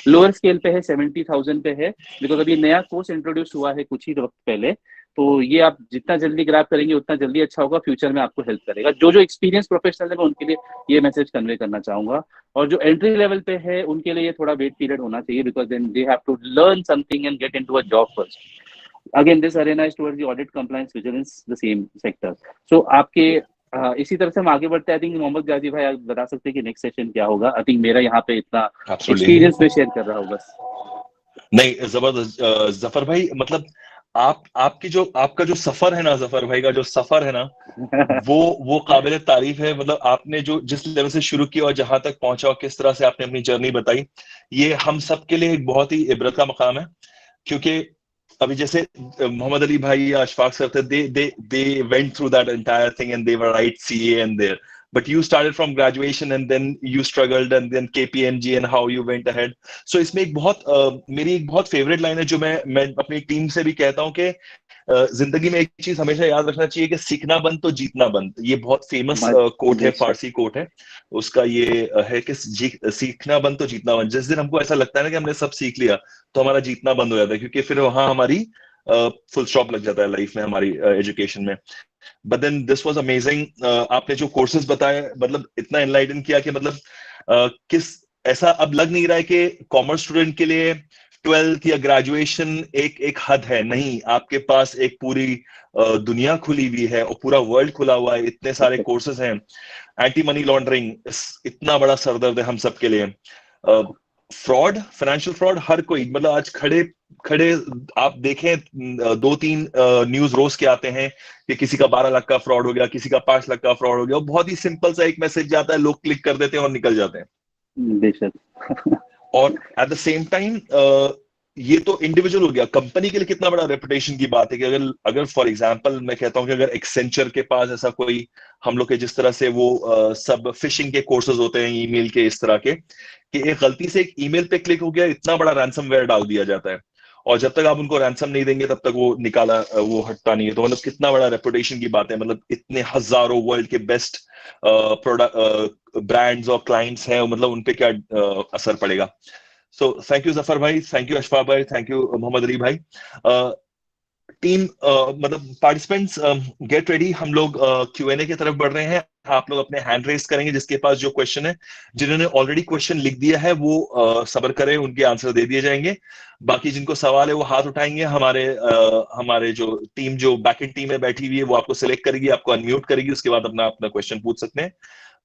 लोअर स्केल पे है, 70,000 पे है, बिकॉज अभी नया कोर्स इंट्रोड्यूस हुआ है कुछ ही वक्त पहले। तो ये आप जितना जल्दी ग्रैब करेंगे उतना जल्दी अच्छा होगा, फ्यूचर में आपको हेल्प करेगा। जो जो एक्सपीरियंस प्रोफेशनल है मैं उनके लिए ये मैसेज कन्वे करना चाहूंगा। और जो एंट्री लेवल पे है उनके लिए थोड़ा वेट पीरियड होना चाहिए, because then they have to learn something and get into a job first. Again this arena is towards the audit, compliance, vigilance, the same sector. So आपके इसी तरह से हम आगे बढ़ते हैं। आई थिंक मोहम्मद गाजी भाई आप बता सकते हैं कि नेक्स्ट सेशन क्या होगा। आई थिंक मेरा यहाँ पे इतना Absolutely. एक्सपीरियंस में शेयर कर रहा हूँ बस। नहीं, जबरदस्त जफर भाई, मतलब आपका जो सफर है ना, जफर भाई का जो सफर है ना, वो काबिल तारीफ है। मतलब आपने जो जिस लेवल से शुरू किया और जहां तक पहुंचा और किस तरह से आपने अपनी जर्नी बताई, ये हम सब के लिए एक बहुत ही इबरत का मकाम है। क्योंकि अभी जैसे मोहम्मद अली भाई या अशफाक सर थे, they went through that entire thing and they were right CA and there, but you started from graduation and then you struggled and then KPMG and how you went ahead. So इसमें एक बहुत मेरी एक बहुत favourite line है जो मैं अपनी टीम से भी कहता हूँ कि जिंदगी में एक चीज हमेशा याद रखना चाहिए कि सीखना बंद तो जीतना बंद। ये बहुत फेमस कोट है, फारसी कोट है उसका। ये है कि सीखना बंद तो जीतना बंद। जिस दिन हमको ऐसा लगता है ना कि हमने सब सीख लिया, तो हमारा जीतना बंद हो जाता है, क्योंकि फिर वहां हमारी फुल स्टॉप लग जाता है लाइफ में, हमारी एजुकेशन में। But then this was amazing. आपने जो कोर्सेज बताए, मतलब इतना एनलाइटन किया कि मतलब किस ऐसा अब लग नहीं रहा है कि कॉमर्स स्टूडेंट के लिए 12th या ग्रेजुएशन एक हद है। नहीं, आपके पास एक पूरी दुनिया खुली हुई है और पूरा वर्ल्ड खुला हुआ है। इतने सारे कोर्सेज हैं। एंटी मनी लॉन्ड्रिंग इतना बड़ा सरदर्द है हम सब के लिए। फ्रॉड, फाइनेंशियल फ्रॉड, हर कोई, मतलब आज खड़े खड़े आप देखें 2-3 न्यूज रोज के आते हैं कि किसी का 12 लाख का फ्रॉड हो गया, किसी का 5 लाख का फ्रॉड हो गया। बहुत ही सिंपल सा एक मैसेज जाता है, लोग क्लिक कर देते हैं और निकल जाते हैं। बेशक। और एट द सेम टाइम ये तो इंडिविजुअल हो गया, कंपनी के लिए कितना बड़ा रेपुटेशन की बात है कि अगर फॉर एग्जांपल मैं कहता हूं कि अगर एक्सेंचर के पास ऐसा कोई, हम लोग के जिस तरह से वो सब फिशिंग के कोर्सेज होते हैं ईमेल के, इस तरह के, कि एक गलती से एक ईमेल पे क्लिक हो गया, इतना बड़ा रैंसमवेयर डाल दिया जाता है और जब तक आप उनको रैंसम नहीं देंगे तब तक वो हटता नहीं है। तो मतलब कितना बड़ा रेपुटेशन की बात है। मतलब इतने हजारों वर्ल्ड के बेस्ट प्रोडक्ट ब्रांड्स और क्लाइंट्स हैं, मतलब उनपे क्या असर पड़ेगा। सो थैंक यू जफर भाई, थैंक यू अशफाक भाई, थैंक यू मोहम्मद अली भाई। टीम मतलब पार्टिसिपेंट्स गेट रेडी, हम लोग Q&A की तरफ बढ़ रहे हैं। आप लोग अपने हैंड रेस करेंगे जिसके पास जो क्वेश्चन है। जिन्होंने ऑलरेडी क्वेश्चन लिख दिया है वो सब्र करें, उनके आंसर दे दिए जाएंगे। बाकी जिनको सवाल है वो हाथ उठाएंगे। हमारे जो टीम, जो बैकएंड टीम है बैठी हुई है, वो आपको सिलेक्ट करेगी, आपको अनम्यूट करेगी, उसके बाद अपना क्वेश्चन पूछ सकते हैं।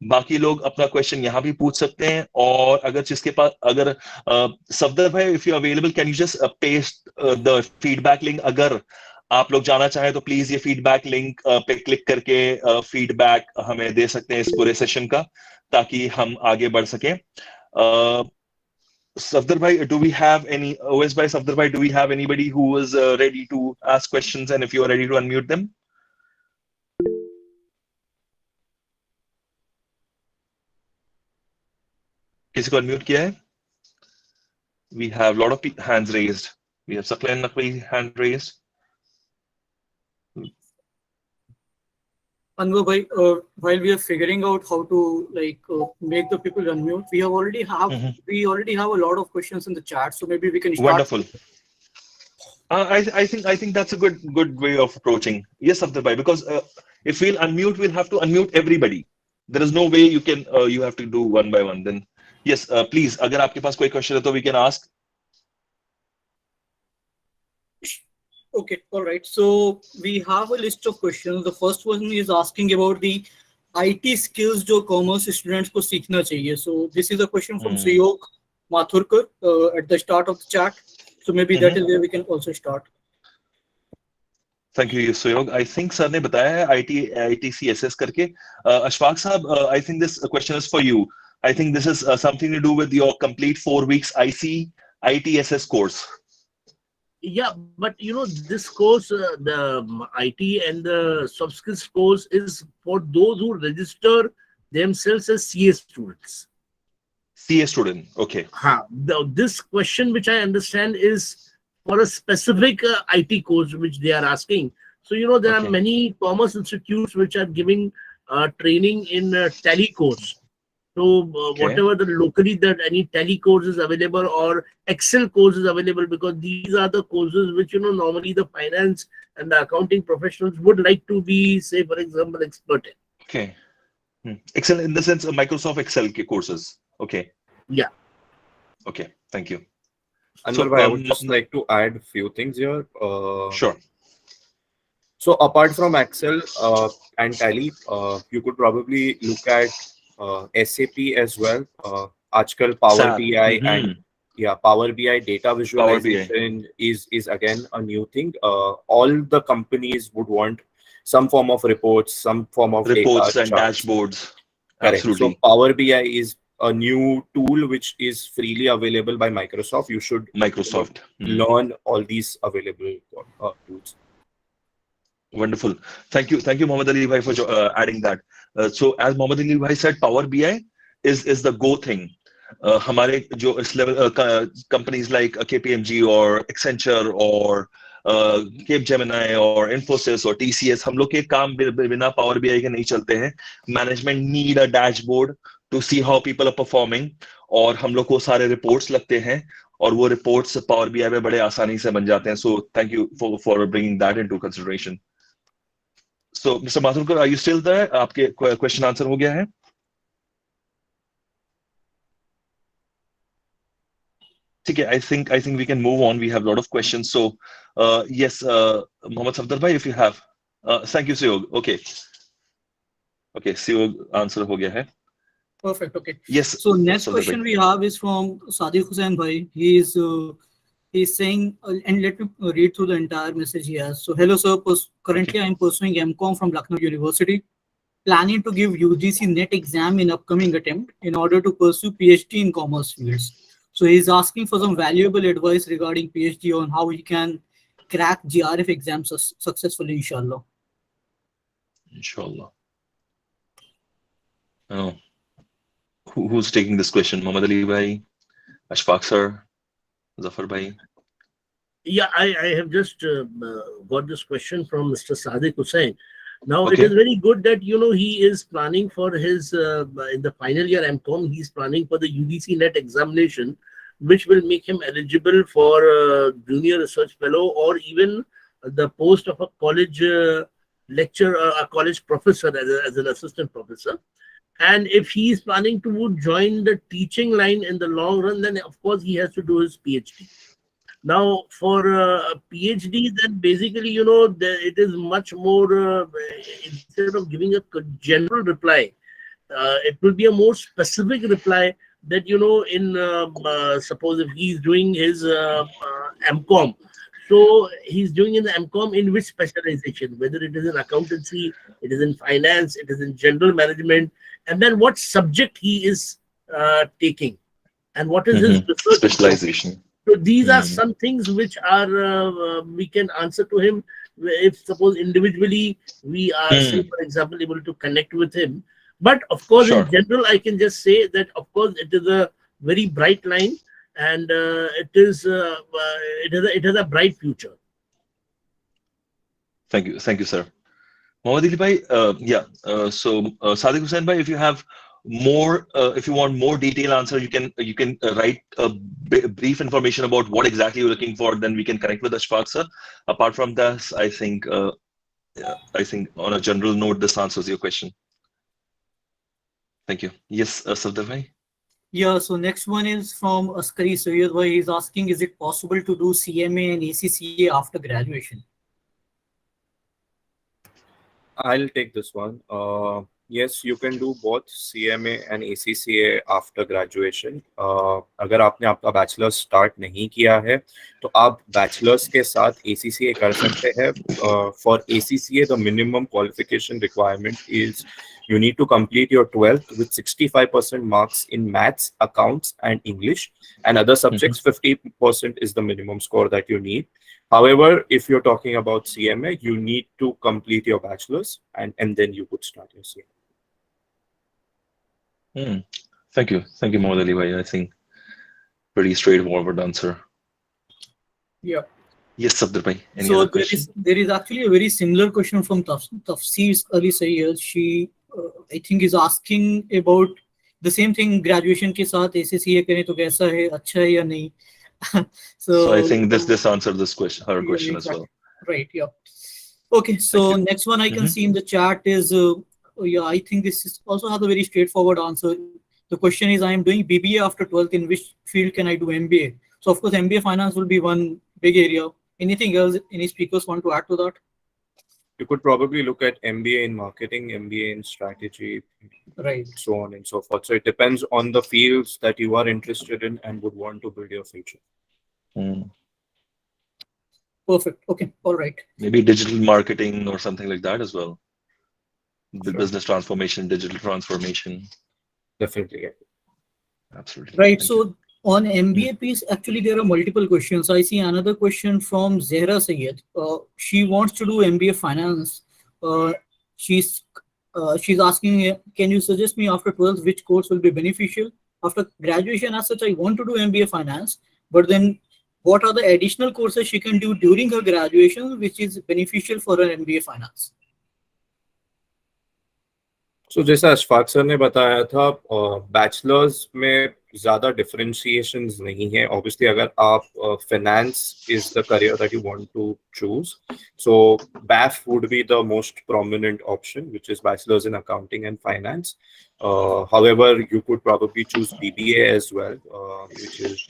बाकी लोग अपना क्वेश्चन यहाँ भी पूछ सकते हैं। और अगर जिसके पास, अगर सफदर भाई, if you available, can you just paste the feedback link. अगर आप लोग जाना चाहें तो प्लीज ये फीडबैक लिंक पे क्लिक करके फीडबैक हमें दे सकते हैं इस पूरे सेशन का, ताकि हम आगे बढ़ सकें। Safdar bhai, do we have any, OS by Safdar bhai, do we have anybody who is ready to ask questions, and if you are ready to unmute them? किसी को unmute किया है? We have a lot of hands raised. We have Saklan Naqvi hand raised. Anwar bhai, while we are figuring out how to make the people unmute, we already have a lot of questions in the chat, so maybe we can start. Wonderful. I think that's a good way of approaching. Yes, Safdar bhai, because if we'll unmute, we'll have to unmute everybody. There is no way you can you have to do one by one. Then yes, please. अगर आपके पास कोई question है तो we can ask. Okay, all right. So we have a list of questions. The first one is asking about the IT skills जो commerce students को सीखना चाहिए. So this is a question from Suyog Mathurkar at the start of the chat. So maybe that is where we can also start. Thank you, Suyog. I think sir ने बताया है ITCSS करके. Ashfaque साहब, I think this question is for you. I think this is something to do with your complete 4 weeks ITSS course. Yeah, but you know, this course, the IT and the soft skills course is for those who register themselves as CA students. CA student, okay. This question, which I understand, is for a specific IT course which they are asking. So, you know, there are many commerce institutes which are giving training in Tally course. So whatever the locally that any Tally course is available or Excel course is available, because these are the courses which, you know, normally the finance and the accounting professionals would like to be, say, for example, expert in. Okay. Excel in the sense of Microsoft Excel courses. Okay. Yeah. Okay. Thank you. Anwar, I would just like to add a few things here. Sure. So apart from Excel and Tally, you could probably look at SAP as well. Aajkal Power BI and Power BI data visualization is again a new thing. All the companies would want some form of reports, some form of reports data and charts. dashboards. Correct. Absolutely. So Power BI is a new tool which is freely available by Microsoft. You should learn all these available tools. Wonderful. Thank you, Mohammed Ali bhai, for adding that. So as Mohammed Ali bhai said, Power BI is the go thing. हमारे जो इस level companies like KPMG or Accenture or Capgemini or Infosys or TCS, हम लोग के काम बिना Power BI के नहीं चलते हैं. Management need a dashboard to see how people are performing, और हम लोग को सारे reports लगते हैं, और वो reports Power BI में बड़े आसानी से बन जाते हैं. So thank you for bringing that into consideration. So, Mr. Mathurkar, are you still there? आपके question answer हो गया है? ठीक है, I think we can move on. We have a lot of questions. So, yes, Mohammed Safdar bhai, if you have. Thank you, Suyog. Okay, Suyog answer हो गया है. Perfect. Okay. Yes. So next question we have is from Sadiq Hussain bhai. He's saying, and let me read through the entire message he has. So, hello sir, currently I am pursuing MCOM from Lucknow University, planning to give UGC NET exam in upcoming attempt in order to pursue PhD in commerce fields. So he's asking for some valuable advice regarding PhD on how he can crack GRF exams successfully, inshallah. Inshallah. Oh. Who's taking this question? Mohammed Ali bhai, Ashfaque sir, Zaffar bhai. Yeah, I have just got this question from Mr. Sadiq Hussain. Now, it is very good that, you know, he is planning for his, in the final year MCOM, he's planning for the UGC NET examination, which will make him eligible for junior research fellow or even the post of a college lecturer, a college professor as an assistant professor. And if he is planning to join the teaching line in the long run, then of course he has to do his PhD. Now, for a PhD, then basically, you know, it is much more, instead of giving a general reply, it will be a more specific reply that, you know, in, suppose if he's doing his MCOM, so he's doing in the MCOM in which specialization, whether it is in accountancy, it is in finance, it is in general management, and then what subject he is taking, and what is his research specialization. So these are some things which are we can answer to him if suppose individually we are, say, for example, able to connect with him. But of course, in general, I can just say that of course it is a very bright line, and it has a bright future. Thank you, sir. Mohammed Ali bhai, so Sadiq Hussain bhai, if you have more, if you want more detailed answer, you can write a brief information about what exactly you're looking for. Then we can connect with Ashfaque sir. Apart from that, I think on a general note, this answers your question. Thank you. Yes, Sardar bhai. Yeah, so next one is from Askari Sayyed, where he's asking, is it possible to do CMA and ACCA after graduation? I'll take this one. Yes, you can do both CMA and ACCA after graduation. अगर आपने आपका bachelor's start नहीं किया है, तो आप bachelor's के साथ ACCA कर सकते हैं. For ACCA, the minimum qualification requirement is you need to complete your 12th with 65% marks in maths, accounts, and English, and other subjects. 50% is the minimum score that you need. However, if you're talking about CMA, you need to complete your bachelor's and then you could start your CMA. Thank you, Mohammed Ali bhai. I think pretty straightforward answer. Yeah. Yes, Sardar bhai. Any So other question? there is actually a very similar question from Tafsir Ali Sayyed. She, I think, is asking about the same thing. Graduation के साथ ACCA करें तो कैसा है, अच्छा है या नहीं? So I think this answered this question, her question exactly. as well. Right. Yeah. Okay. So next one I can see in the chat is, yeah, I think this is also has a very straightforward answer. The question is, I am doing BBA after 12th. In which field can I do MBA? So of course, MBA finance will be one big area. Anything else any speakers want to add to that? You could probably look at MBA in marketing, MBA in strategy, right, so on and so forth. So it depends on the fields that you are interested in and would want to build your future. Perfect. Okay. All right. Maybe digital marketing or something like that as well. The Sure. business transformation, digital transformation. Definitely. Yeah. Absolutely. Right. Thank So you. on MBA piece, actually, there are multiple questions. I see another question from Zehra Sayed. She wants to do MBA finance. She's asking, can you suggest me after 12th which course will be beneficial? After graduation, as such, I want to do MBA finance, but then what are the additional courses she can do during her graduation, which is beneficial for her MBA finance? So जैसा Ashfaq sir ने बताया था, bachelors में ज़्यादा differentiations नहीं है. Obviously, अगर आप finance is the career that you want to choose, so BAF would be the most prominent option, which is bachelor's in accounting and finance. However, you could probably choose BBA as well, which is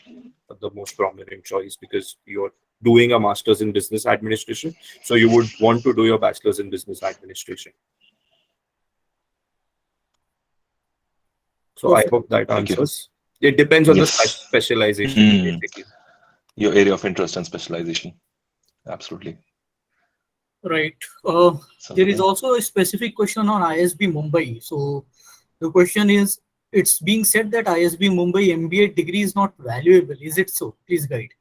the most prominent choice because you're doing a master's in business administration, so you would want to do your bachelor's in business administration. So I hope that answers. It depends on the specialization, basically. Your area of interest and specialization. Absolutely. Right. There is also a specific question on ISB Mumbai. So the question is, it's being said that ISB Mumbai MBA degree is not valuable. Is it so? Please guide.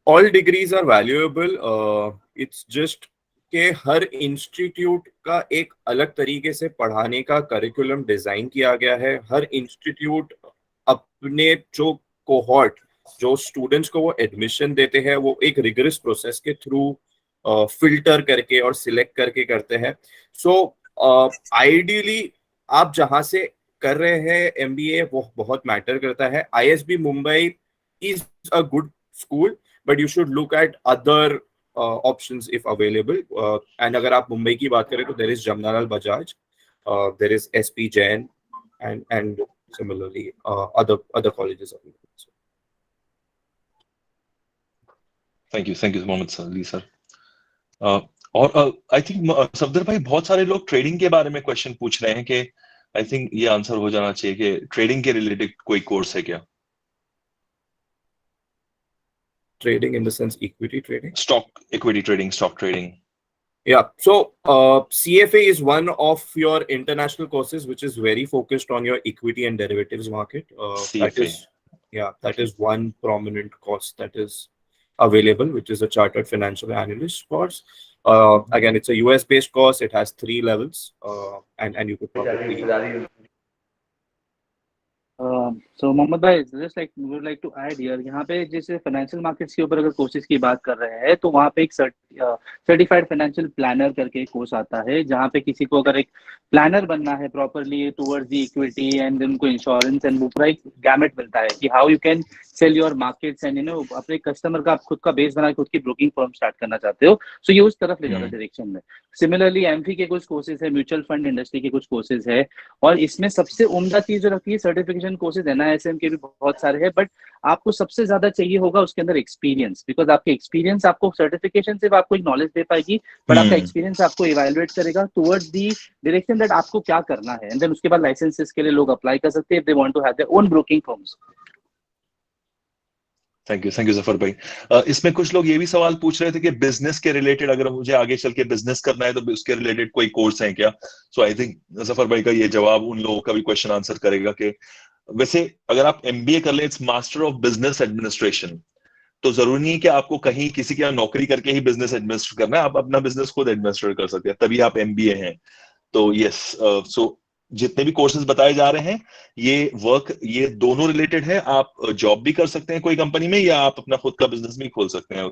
All degrees are valuable. It's just कि हर institute का एक अलग तरीके से पढ़ाने का curriculum design किया गया है. हर इंस्टीट्यूट अपने जो कोहॉर्ट, जो स्टूडेंट्स को वो एडमिशन देते हैं, वो एक रिगरस प्रोसेस के थ्रू फिल्टर करके और सिलेक्ट करके करते हैं. सो आइडियली आप जहां से कर रहे हैं एमबीए, वो बहुत मैटर करता है. ISB Mumbai is a good school, but you should look at other options if available. And अगर आप मुंबई की बात करें तो there is Jamnalal Bajaj, there is SP Jain, and similarly other colleges available. Thank you, Mohammed Ali sir. और I think Safdar भाई, बहुत सारे लोग ट्रेडिंग के बारे में क्वेश्चन पूछ रहे हैं कि I think ये आंसर हो जाना चाहिए कि ट्रेडिंग के रिलेटेड कोई कोर्स है क्या? Trading in the sense equity trading? Equity trading, stock trading. Yeah, so CFA is one of your international courses which is very focused on your equity and derivatives market. CFA. That is one prominent course that is available, which is a Chartered Financial Analyst course. Again, it's a US-based course. It has 3 levels, and you could probably so Mohammad भाई, just like would like to add here, यहाँ पे जैसे financial markets के ऊपर अगर courses की बात कर रहे हैं तो वहाँ पे एक सर्टिफाइड फाइनेंशियल प्लानर करके एक कोर्स आता है, जहाँ पे किसी को अगर एक प्लानर बनना है properly towards the equity and उनको इंश्योरेंस एंड वो पूरा एक गैमेट मिलता है कि how you can sell your markets and अपने कस्टमर का आप खुद का बेस बना के खुद की ब्रोकिंग फर्म स्टार्ट करना चाहते हो, सो ये उस तरफ ले जाता है डायरेक्शन में। सिमिलरली एमफी के कुछ कोर्सेज है, म्यूचुअल फंड इंडस्ट्री के कुछ कोर्सेज है, और इसमें सबसे उम्दा चीज जो रखती है सर्टिफिकेशन कोर्सेज, एनआईएसएम के भी बहुत सारे हैं, बट आपको सबसे ज्यादा चाहिए होगा उसके अंदर एक्सपीरियंस, बिकॉज आपके एक्सपीरियंस, आपको सर्टिफिकेशन सिर्फ आपको एक नॉलेज दे पाएगी, बट आपका एक्सपीरियंस आपको इवेलुएट करेगा टुवर्ड्स दी डायरेक्शन दैट आपको क्या करना है, एंड देन उसके बाद लाइसेंसेस के लिए लोग अप्लाई कर सकते हैं if they want to have their own broking firms. Thank you Zafar भाई। इसमें कुछ लोग ये भी सवाल पूछ रहे थे कि बिजनेस के रिलेटेड अगर मुझे आगे चल के बिजनेस करना है तो उसके रिलेटेड कोई कोर्स है क्या? सो आई थिंक जफर भाई का ये जवाब उन लोगों का भी क्वेश्चन आंसर करेगा कि वैसे अगर आप एमबीए कर ले, it's master of business administration, तो जरूरी नहीं है कि आपको कहीं किसी के यहाँ नौकरी करके ही बिजनेस एडमिनिस्टर करना है, आप अपना बिजनेस खुद एडमिनिस्टर कर सकते हैं, तभी आप एमबीए हैं। तो यस, सो जितने भी कोर्सेज बताए जा रहे हैं ये दोनों रिलेटेड है। आप जॉब भी कर सकते हैं कोई कंपनी में, या आप अपना खुद का बिजनेस भी खोल सकते हैं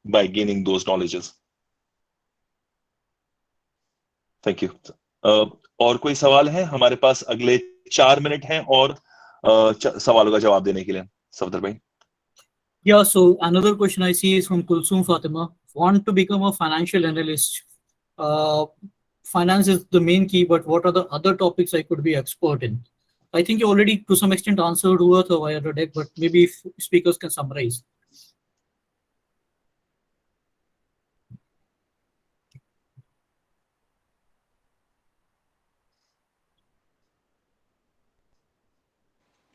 bye gaining those knowledges. Thank you. और कोई सवाल है? हमारे पास अगले 4 मिनट हैं और सवालों का जवाब देने के लिए। सफदर भाई। Yeah, so another question I see is from Kulsum Fatima. Want to become a financial analyst. Finance is the main key, but what are the other topics I could be expert in? I think you already to some extent answered via the deck, but maybe if speakers can summarize.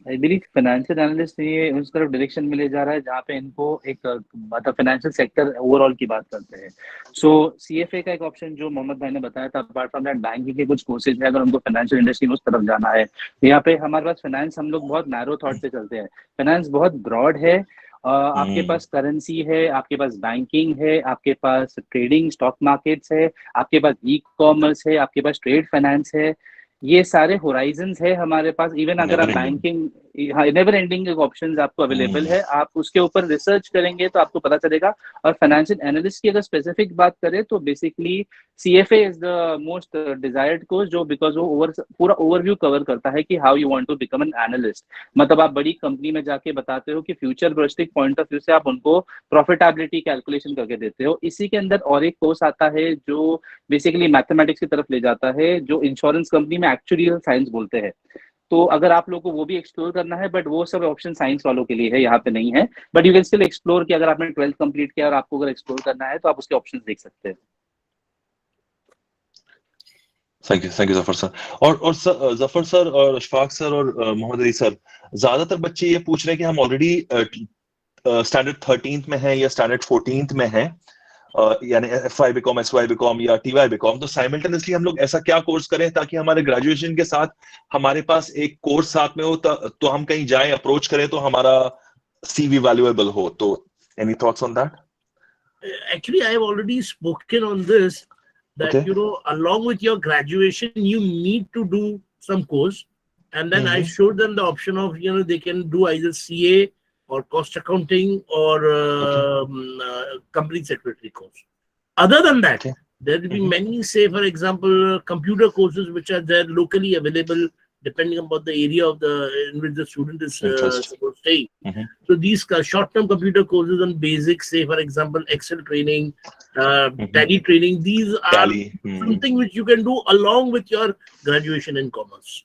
I believe financial analyst ये उस तरफ direction में ले जा रहा है जहाँ पे इनको एक मतलब फाइनेंशियल सेक्टर ओवरऑल की बात करते हैं। सो सीएफए का एक ऑप्शन जो मोहम्मद भाई ने बताया था, अपार्ट फ्रॉम दैट बैंकिंग के कुछ कोर्सेज है, अगर उनको फाइनेंशियल इंडस्ट्री में उस तरफ जाना है। यहाँ पे हमारे पास फाइनेंस, हम लोग बहुत नैरो थॉट से चलते हैं, फाइनेंस बहुत ब्रॉड है। आपके पास करेंसी है, आपके पास बैंकिंग है, आपके पास ट्रेडिंग स्टॉक मार्केट्स है, आपके पास ई कॉमर्स है, आपके पास ट्रेड फाइनेंस है, ये सारे होराइजन्स है हमारे पास। इवन अगर आप बैंकिंग, हाँ, नेवर एंडिंग ऑप्शंस आपको अवेलेबल है, आप उसके ऊपर रिसर्च करेंगे तो आपको पता चलेगा। और फाइनेंशियल एनालिस्ट की अगर स्पेसिफिक बात करें तो basically CFA is the most desired course, जो बिकॉज वो पूरा ओवरव्यू कवर करता है कि how you want to become an analyst. मतलब आप बड़ी कंपनी में जाके बताते हो कि futuristic point of view से आप उनको प्रॉफिटेबिलिटी कैलकुलेशन करके देते हो। इसी के अंदर और एक कोर्स आता है जो बेसिकली मैथमेटिक्स की तरफ ले जाता है, जो इंश्योरेंस कंपनी में एक्चुअरियल साइंस बोलते हैं। तो अगर आप लोगों को वो भी एक्सप्लोर करना है, बट वो सब ऑप्शन साइंस वालों के लिए है, यहाँ पे नहीं है, but you can still explore कि अगर आपने 12th कंप्लीट किया और आपको अगर एक्सप्लोर करना है तो आप उसके ऑप्शंस देख सकते हैं। Thank you Zafar sir. और जफर सर और अशफाक सर और मोहम्मद अली सर, ज्यादातर बच्चे ये पूछ रहे हैं कि हम ऑलरेडी स्टैंडर्ड 13th में है या स्टैंडर्ड 14th में है, यानी FY बीकॉम, SY बीकॉम या TY बीकॉम, तो साइमल्टेनियसली हम लोग ऐसा क्या कोर्स करें ताकि हमारे ग्रेजुएशन के साथ हमारे पास एक कोर्स साथ में हो, तो हम कहीं जाएं, अप्रोच करें तो हमारा CV वैल्यूएबल हो। तो any thoughts on that? Actually, I have already spoken on this, that Okay. along with your graduation you need to do some course, and then I showed them the option of they can do either CA or cost accounting or company secretary course. Other than that, there will be many, say for example, computer courses which are there locally available depending upon the area of in which the student is supposed to stay. So these short-term computer courses on basics, say for example Excel training, Tally training, these are something which you can do along with your graduation in commerce.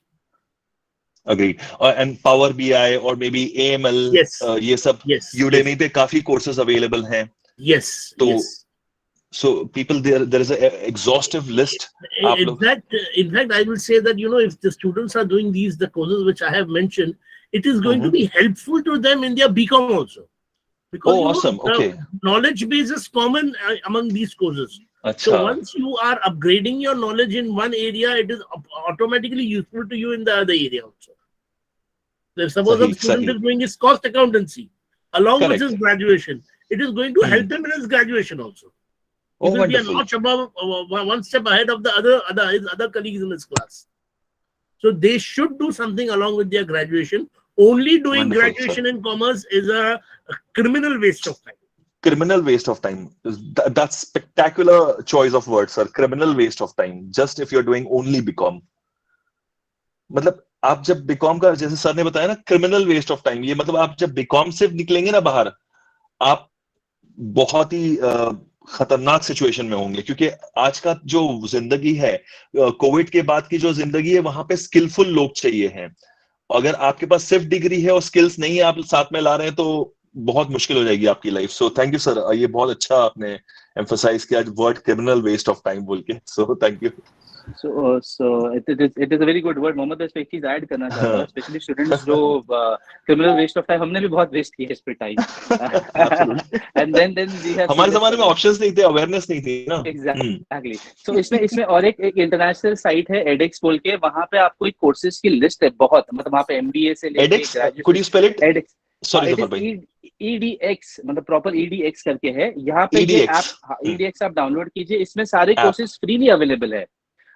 Agreed. And Power BI or maybe AML, yes, ये सब Udemy पे काफी courses available हैं. Yes. तो yes. So people, there is an exhaustive list. In fact, I will say that if the students are doing the courses which I have mentioned, it is going to be helpful to them in their BCom also. Because awesome. Okay. Knowledge base is common among these courses. Achha. So once you are upgrading your knowledge in one area, it is automatically useful to you in the other area also. If suppose a student is doing his cost accountancy along with his graduation, it is going to help him in his graduation also. He will be a notch above, one step ahead of his other colleagues in his class. So they should do something along with their graduation. Only doing Wonderful, graduation sir. in commerce is a criminal waste of time. Criminal waste of time. That's spectacular choice of words, sir. Criminal waste of time. Just if you're doing only BCom. मतलब आप जब BCom का, जैसे sir ने बताया ना, criminal waste of time, ये मतलब आप जब बीकॉम से निकलेंगे ना बाहर, आप बहुत ही खतरनाक सिचुएशन में होंगे, क्योंकि आज का जो जिंदगी है, कोविड के बाद की जो जिंदगी है, वहां पे स्किलफुल लोग चाहिए हैं। अगर आपके पास सिर्फ डिग्री है और स्किल्स नहीं है, आप साथ में ला रहे हैं, तो बहुत मुश्किल हो जाएगी आपकी life. So thank you sir, ये बहुत अच्छा आपने एम्फसाइज किया word criminal waste of time बोल के। So thank you. So it is a very good word. Mohammad इस पे एक चीज ऐड करना चाहूंगा, स्पेशली स्टूडेंट्स जो क्रिमिनल वेस्ट ऑफ टाइम, हमने भी बहुत वेस्ट किया इस पे time. And then we have, हमारे जमाने में ऑप्शंस नहीं थे, अवेयरनेस नहीं थी ना। एग्जैक्टली। सो इसमें और एक इंटरनेशनल साइट है edX बोल के, वहां पे आपको एक कोर्सेज की लिस्ट है बहुत, मतलब वहां पे MBA से लेके edX, could you spell it? edX, sorry Zafar भाई। EDX, मतलब प्रॉपर EDX करके है यहाँ पे। ये ऐप EDX आप डाउनलोड कीजिए, इसमें सारे कोर्सेज फ्रीली अवेलेबल है।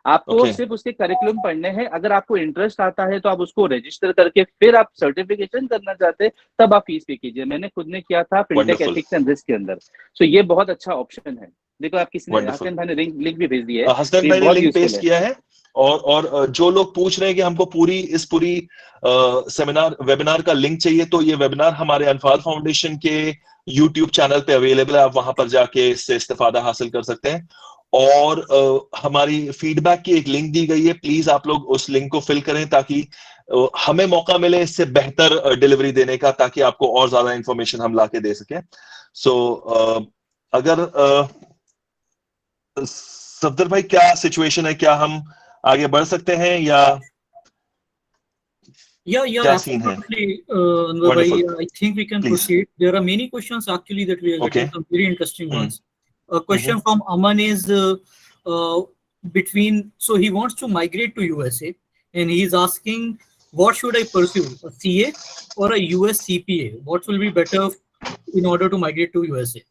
आपको सिर्फ उसके करिकुलम पढ़ने हैं। अगर आपको इंटरेस्ट आता है तो आप उसको रजिस्टर करके, फिर आप सर्टिफिकेशन करना चाहते हैं तब आप फीस पे कीजिए। मैंने खुद ने किया था फिनटेक एथिक्स एंड रिस्क के अंदर। सो ये बहुत अच्छा ऑप्शन है। देखो आप किसने, हसन भाई ने लिंक भी भेज दी है, हसन भाई ने लिंक पेस्ट किया है। और जो लोग पूछ रहे हैं कि हमको पूरी सेमिनार वेबिनार का लिंक चाहिए, तो ये वेबिनार हमारे अनफाल फाउंडेशन के यूट्यूब चैनल पे अवेलेबल है। आप वहां पर जाके इससे इस्तेफादा हासिल कर सकते हैं। और हमारी फीडबैक की एक लिंक दी गई है, प्लीज आप लोग उस लिंक को फिल करें, ताकि हमें मौका मिले इससे बेहतर डिलीवरी देने का, ताकि आपको और ज्यादा इंफॉर्मेशन हम लाके दे सकें। सो अगर सफदर भाई क्या सिचुएशन है, क्या हम आगे बढ़ सकते हैं या Yeah, absolutely. Anwar bhai, I think we can proceed. There are many questions actually that we are getting, some very interesting ones. A question from Aman is so he wants to migrate to USA, and he is asking, what should I pursue, a CA or a US CPA? What will be better in order to migrate to USA?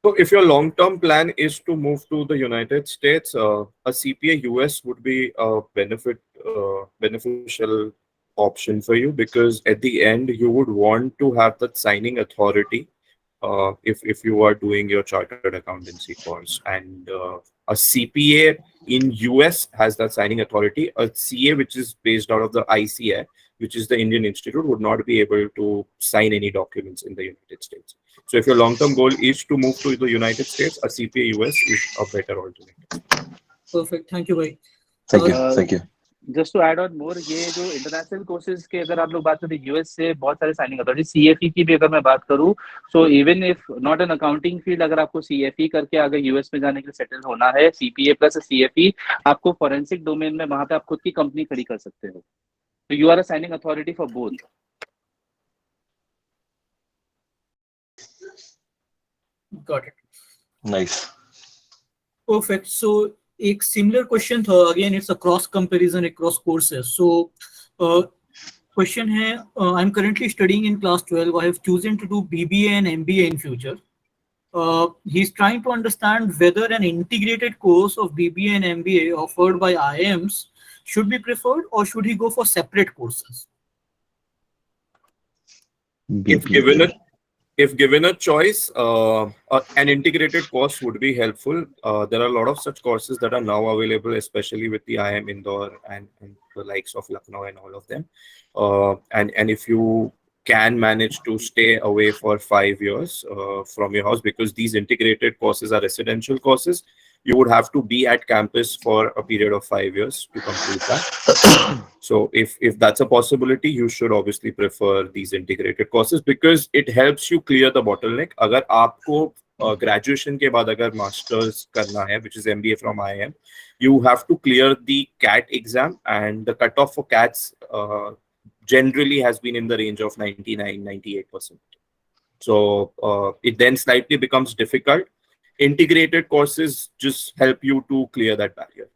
So if your long-term plan is to move to the United States, a CPA US would be a beneficial option for you, because at the end you would want to have that signing authority if you are doing your chartered accountancy course. And a CPA in US has that signing authority. A CA, which is based out of the ICA, which is the Indian Institute, would not be able to sign any documents in the United States. So if your long-term goal is to move to the United States, a CPA US is a better alternative. Perfect. Thank you, bhai. Thank you. Just to add on more, ये जो international courses के अगर आप लोग बात करें, US से बहुत सारे साइनिंग अथॉरिटी, CFE की भी अगर मैं बात करूं, so even if not an accounting field, अगर आपको CFE करके अगर यूएस में जाने के लिए सेटल होना है, CPA प्लस CFE, आपको फॉरेंसिक डोमेन में वहां पे आप खुद की कंपनी खड़ी कर सकते हो। तो you are a signing authority for both. Got it. Nice. Perfect. So एक similar question था, again it's a cross comparison across courses. So question है, I'm currently studying in class 12. I have chosen to do BBA and MBA in future. He's trying to understand whether an integrated course of BBA and MBA offered by IIMs should be preferred, or should he go for separate courses? If given a choice, an integrated course would be helpful. There are a lot of such courses that are now available, especially with the IIM Indore and the likes of Lucknow and all of them. And if you can manage to stay away for 5 years from your house, because these integrated courses are residential courses, you would have to be at campus for a period of 5 years to complete that. So if that's a possibility, you should obviously prefer these integrated courses, because it helps you clear the bottleneck. अगर आपको graduation के बाद अगर masters करना है, which is MBA from IIM, you have to clear the CAT exam, and the cutoff for CATs generally has been in the range of 99-98%. So it then slightly becomes difficult. Integrated courses just help you to clear that barrier.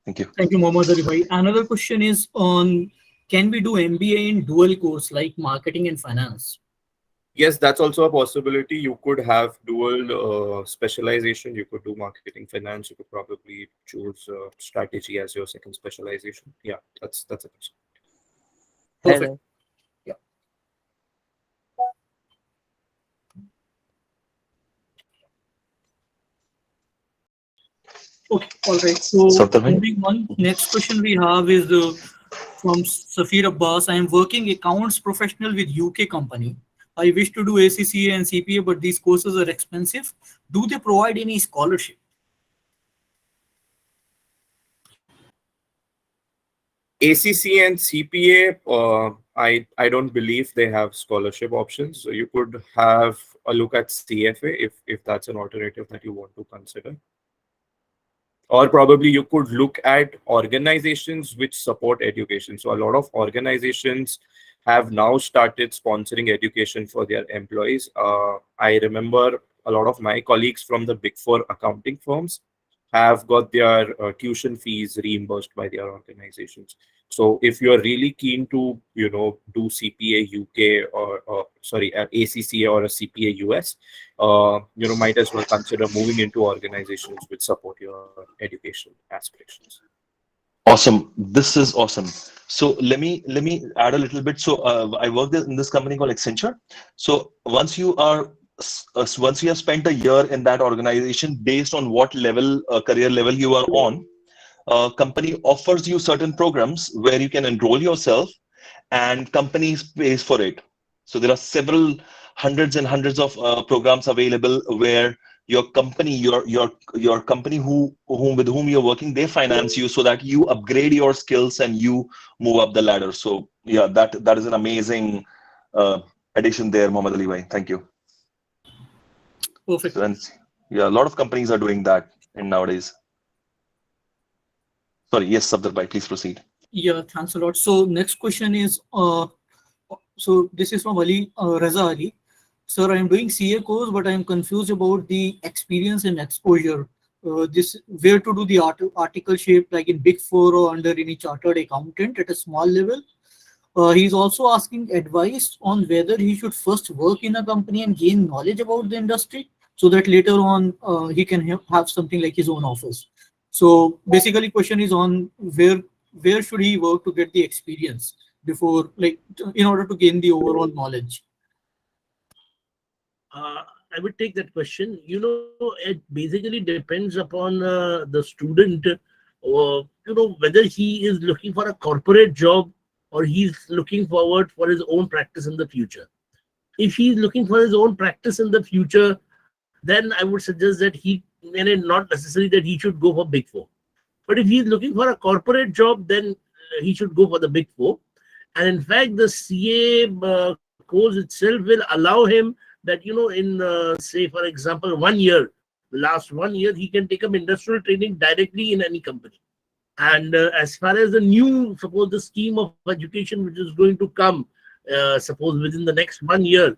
Thank you. Thank you, Mohammed Ali bhai. Another question is on, can we do MBA in dual course like marketing and finance? Yes, that's also a possibility. You could have dual specialization. You could do marketing, finance. You could probably choose strategy as your second specialization. Yeah, that's a possibility. Perfect. Hello. Yeah. Okay, all right. So Safdar bhai? moving on, next question we have is from Safir Abbas. I am working accounts professional with UK company. I wish to do ACCA and CPA, but these courses are expensive. Do they provide any scholarship? ACC and CPA, I don't believe they have scholarship options. So you could have a look at CFA if that's an alternative that you want to consider. Or probably you could look at organizations which support education. So a lot of organizations have now started sponsoring education for their employees. I remember a lot of my colleagues from the Big Four accounting firms have got their tuition fees reimbursed by their organizations. So if you're really keen to, do CPA UK or sorry, ACCA or a CPA US, might as well consider moving into organizations which support your education aspirations. Awesome. This is awesome. So let me add a little bit. So I worked in this company called Accenture. So once you have spent a year in that organization, based on what level career level you are on, company offers you certain programs where you can enroll yourself, and companies pays for it. So there are several hundreds and hundreds of programs available where your company, your company with whom you're working, they finance you so that you upgrade your skills and you move up the ladder. So yeah, that is an amazing addition there, Mohammed Ali bhai. Thank you. Perfect. So, and yeah, a lot of companies are doing that in nowadays. Sorry, yes, Safdar bhai, please proceed. Yeah, thanks a lot. So next question is, so this is from Ali Raza Ali. Sir, I am doing CA course, but I am confused about the experience and exposure. This where to do the article shape, like in Big Four or under any chartered accountant at a small level. He's also asking advice on whether he should first work in a company and gain knowledge about the industry, so that later on he can have something like his own office. So basically, question is on where should he work to get the experience before, like, in order to gain the overall knowledge. I would take that question. It basically depends upon the student, whether he is looking for a corporate job or he's looking forward for his own practice in the future. If he's looking for his own practice in the future, then I would suggest that not necessarily that he should go for Big Four. But if he's looking for a corporate job, then he should go for the Big Four. And in fact, the CA course itself will allow him that, in say, for example, 1 year, last 1 year, he can take up industrial training directly in any company. And as far as suppose the scheme of education which is going to come, suppose within the next 1 year,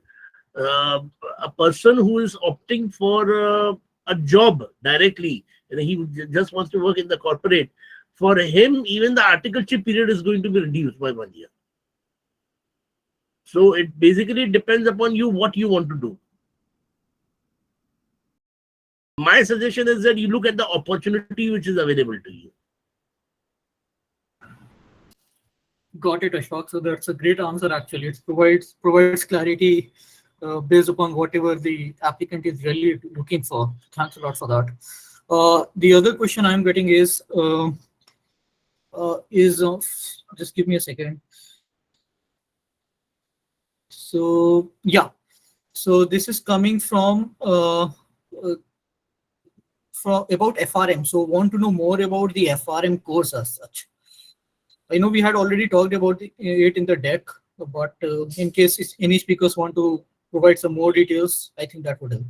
a person who is opting for a job directly, and he just wants to work in the corporate, for him, even the articleship period is going to be reduced by 1 year. So it basically depends upon you what you want to do. My suggestion is that you look at the opportunity which is available to you. Got it, Ashfaque. So that's a great answer. Actually, it provides clarity based upon whatever the applicant is really looking for. Thanks a lot for that. The other question I'm getting is just give me a second. So yeah, so this is coming from about FRM. So want to know more about the FRM course as such. I know we had already talked about it in the deck, but in case any speakers want to provide some more details, I think that would help.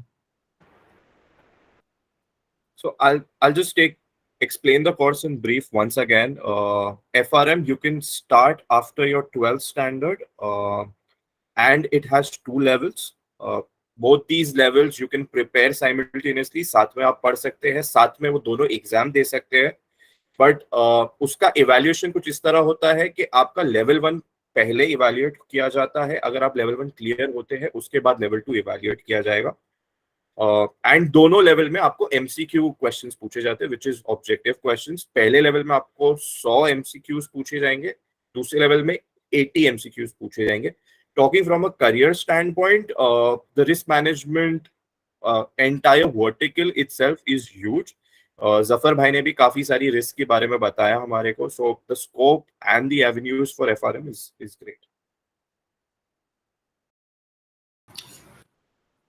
So I'll just explain the course in brief once again. FRM, you can start after your 12th standard, and it has 2 levels. Both these levels you can prepare simultaneously. साथ में आप पढ़ सकते हैं, साथ में वो दोनों एग्जाम दे सकते हैं. बट उसका इवैल्यूएशन कुछ इस तरह होता है कि आपका लेवल 1 पहले इवैल्यूएट किया जाता है, अगर आप लेवल 1 क्लियर होते हैं उसके बाद लेवल 2 इवैल्यूएट किया जाएगा। एंड दोनों लेवल में आपको एमसीक्यू क्वेश्चंस पूछे जाते हैं, विच इज ऑब्जेक्टिव क्वेश्चंस। पहले लेवल में आपको 100 एमसीक्यूज पूछे जाएंगे, दूसरे लेवल में 80 एमसीक्यूज पूछे जाएंगे। Talking from a career stand point, the risk management entire vertical itself is huge. Zafar भाई ने भी काफी सारी रिस्क के बारे में बताया हमारे को, so the scope and the avenues for FRM is great.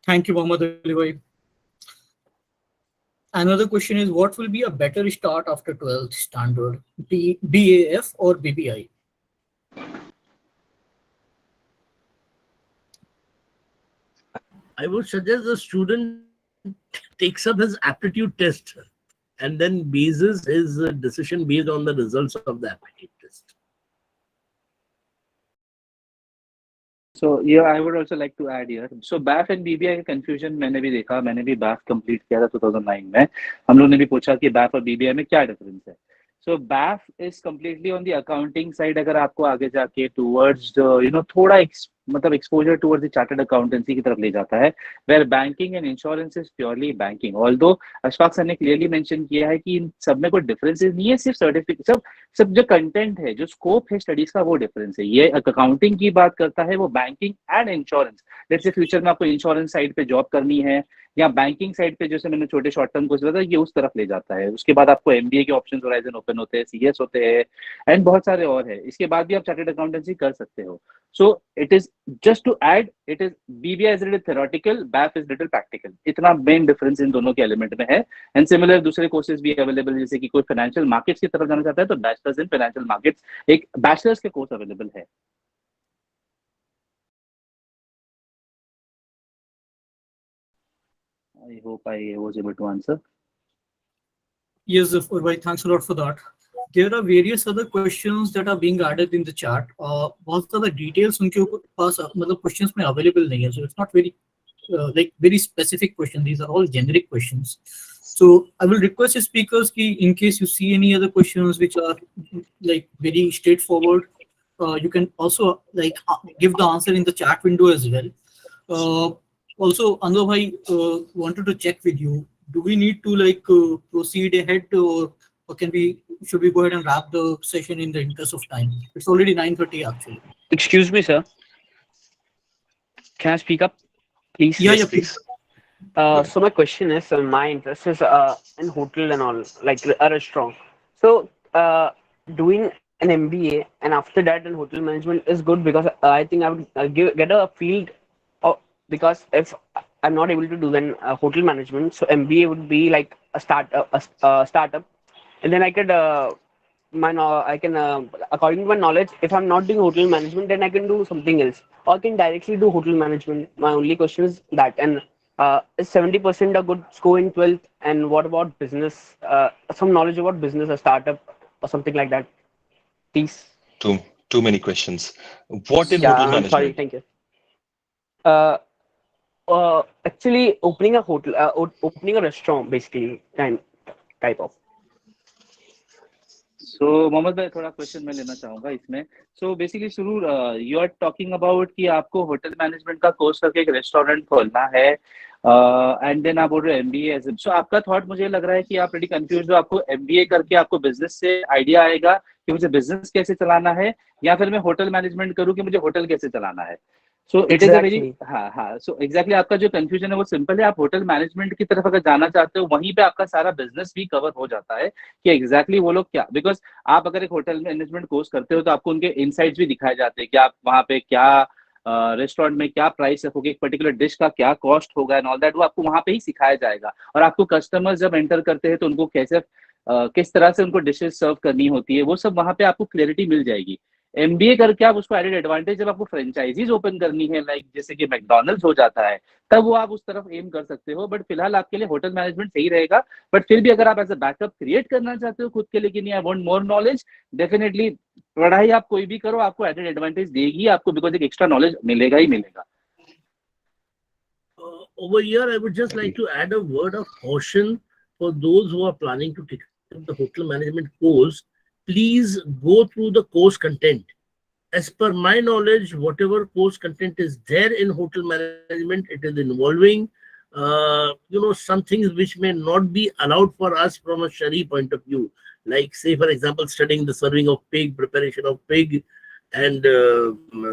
Thank you, Mohammed Ali bhai. Another question is, what will be a better start after 12th standard, BAF or BBI? I would suggest the student takes up his aptitude test and then bases his decision based on the results of the aptitude test. So yeah, I would also like to add here. So BAF and BBI का confusion मैंने भी देखा, मैंने भी BAF complete किया था 2009 में। हम लोग ने भी पूछा कि BAF और BBI में क्या difference है। So BAF is completely on the accounting side, अगर आपको आगे जाके towards थोड़ा मतलब exposure towards the chartered accountancy की तरफ ले जाता है, where banking and insurance is purely banking. Although Ashfaq sir ने clearly mention किया है कि इन सब में कोई differences नहीं है, सिर्फ सर्टिफिकेट सब जो कंटेंट है, जो स्कोप है स्टडीज का, वो डिफरेंस है। ये अकाउंटिंग की बात करता है, वो banking and insurance. Let's say future में आपको इंश्योरेंस साइड पे जॉब करनी है या बैंकिंग साइड पे, जैसे मैंने छोटे शॉर्ट टर्म कोर्स बताया, ये उस तरफ ले जाता है। उसके बाद आपको एमबीए के ऑप्शंस होराइजन ओपन होते हैं, सीएस होते हैं एंड बहुत सारे और है। इसके बाद भी आप चार्टर्ड अकाउंटेंसी कर सकते हो। So it is just to add, it is BBI is little theoretical, BAF is little practical. इतना मेन डिफरेंस इन दोनों के एलिमेंट में है। एंड सिमिलर दूसरे कोर्सेज भी अवेलेबल, जैसे कि कोई फाइनेंशियल मार्केट्स की तरफ जाना चाहता है तो बैचलर्स इन फाइनेंशियल मार्केट्स एक बैचलर्स के कोर्स अवेलेबल है। I hope I was able to answer. Yes, Zaffar bhai, thanks a lot for that. There are various other questions that are being added in the chat. बहुत ज़्यादा details उनके पास मतलब questions में available नहीं है, so it's not very like very specific question. These are all generic questions. So I will request the speakers ki in case you see any other questions which are like very straightforward, you can also like give the answer in the chat window as well. Also, Anwar bhai, wanted to check with you. Do we need to like proceed ahead, or should we go ahead and wrap the session in the interest of time? It's already 9:30 actually. Excuse me, sir. Can I speak up, please? Yeah, please. So my question is, my interest is in hotel and all, like a restaurant. So doing an MBA and after that in hotel management is good, because I think I would get a field. Because if I'm not able to do then hotel management, so MBA would be like a startup, and then I could according to my knowledge, if I'm not doing hotel management, then I can do something else, or I can directly do hotel management. My only question is that, and is 70% a good score in 12th? And what about business? Some knowledge about business, a startup or something like that, please. Too many questions. What in Yeah, hotel I'm management? sorry, thank you. Actually opening a hotel, opening a restaurant, basically, type of. So Mohammad भाई, थोड़ा question मैं लेना चाहूंगा इसमें। So basically Suroor, you are talking about कि आपको hotel management का course करके एक रेस्टोरेंट खोलना है, एंड देन आप बोल रहे हो एमबीए। सो आपका थॉट मुझे लग रहा है कि आप प्रीटी कंफ्यूज हो। आपको एमबीए करके आपको बिजनेस से आइडिया आएगा कि मुझे बिजनेस कैसे चलाना है, या फिर मैं होटल मैनेजमेंट करूँ कि मुझे होटल कैसे चलाना है। सो इट इज अ वेरी हाँ सो एग्जैक्टली आपका जो कंफ्यूजन है वो सिंपल है। आप होटल मैनेजमेंट की तरफ अगर जाना चाहते हो, वहीं पे आपका सारा बिजनेस भी कवर हो जाता है कि एग्जैक्टली वो लोग क्या, बिकॉज आप अगर एक होटल मैनेजमेंट कोर्स करते हो तो आपको उनके इनसाइट्स भी दिखाए जाते हैं कि आप वहाँ पे क्या रेस्टोरेंट में क्या प्राइस रखोगे, एक पर्टिकुलर डिश का क्या कॉस्ट होगा एंड ऑल दैट, वो आपको वहाँ पे ही सिखाया जाएगा। और आपको कस्टमर्स जब एंटर करते हैं तो उनको कैसे किस तरह से उनको डिशेस सर्व करनी होती है, वो सब वहाँ पे आपको क्लैरिटी मिल जाएगी। एमबीए करके आप उसको एडेड एडवांटेज, जब आपको फ्रेंचाइजीज ओपन करनी है, लाइक जैसे कि मैकडॉनल्ड्स हो जाता है, तब वो आप उस तरफ एम कर सकते हो। बट फिलहाल आपके लिए होटल मैनेजमेंट सही रहेगा। बट फिर भी अगर आप एज अ बैकअप क्रिएट करना चाहते हो खुद के लिए कि नहीं, I want more knowledge, definitely पढ़ाई आप कोई भी करो, आपको एडेड एडवांटेज देगी आपको, बिकॉज एक एक्स्ट्रा नॉलेज मिलेगा ही मिलेगा। Over here, I would just like to add a word of caution for those who are planning to take up the hotel management course. Please go through the course content. as per my knowledge, whatever course content is there in hotel management, it is involving, some things which may not be allowed for us from a Shari point of view. Like, say, for example, studying the serving of pig, preparation of pig, and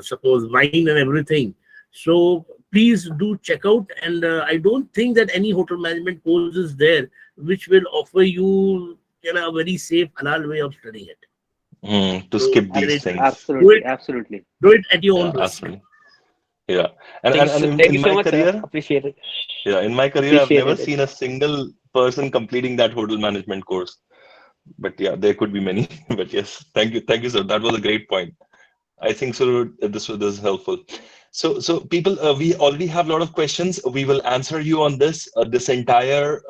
suppose wine and everything. So please do check out. And I don't think that any hotel management course is there which will offer you, a very safe halal way of studying it. To So skip these things. Absolutely, absolutely. do it at your own Yeah, risk. absolutely. Yeah. And Thank in you so my much, career, sir. Appreciate it. yeah, in my career, I've never Appreciated it. seen a single person completing that hotel management course. But yeah, there could be many. But yes, thank you, sir. That was a great point. I think so. This is helpful. So people, we already have a lot of questions. We will answer you on this. This entire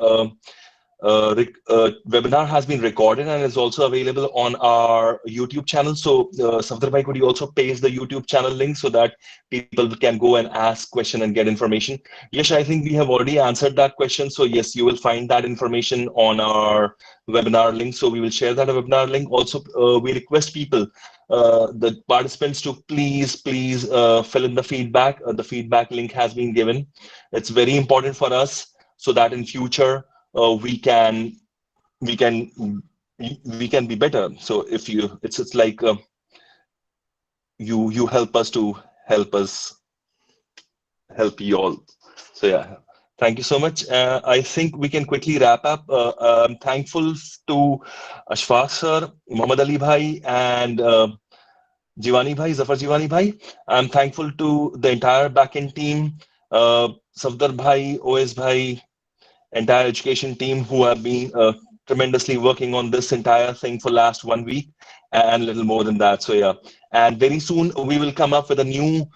webinar has been recorded and is also available on our YouTube channel. So, Zaffar bhai, could you also paste the YouTube channel link so that people can go and ask question and get information? Yes, I think we have already answered that question. So yes, you will find that information on our webinar link. So we will share that webinar link. Also, we request people, the participants, to please fill in the feedback. The feedback link has been given. It's very important for us so that in future, we can be better. So if you, it's like you help us to help you all. So yeah, thank you so much. I think we can quickly wrap up. I'm thankful to Ashfaque sir, Mohammed Ali bhai, and Jivani bhai, Zaffar Jivani bhai. I'm thankful to the entire backend team, Safdar bhai, OS bhai, entire education team who have been tremendously working on this entire thing for last 1 week and a little more than that. So yeah, and very soon we will come up with a new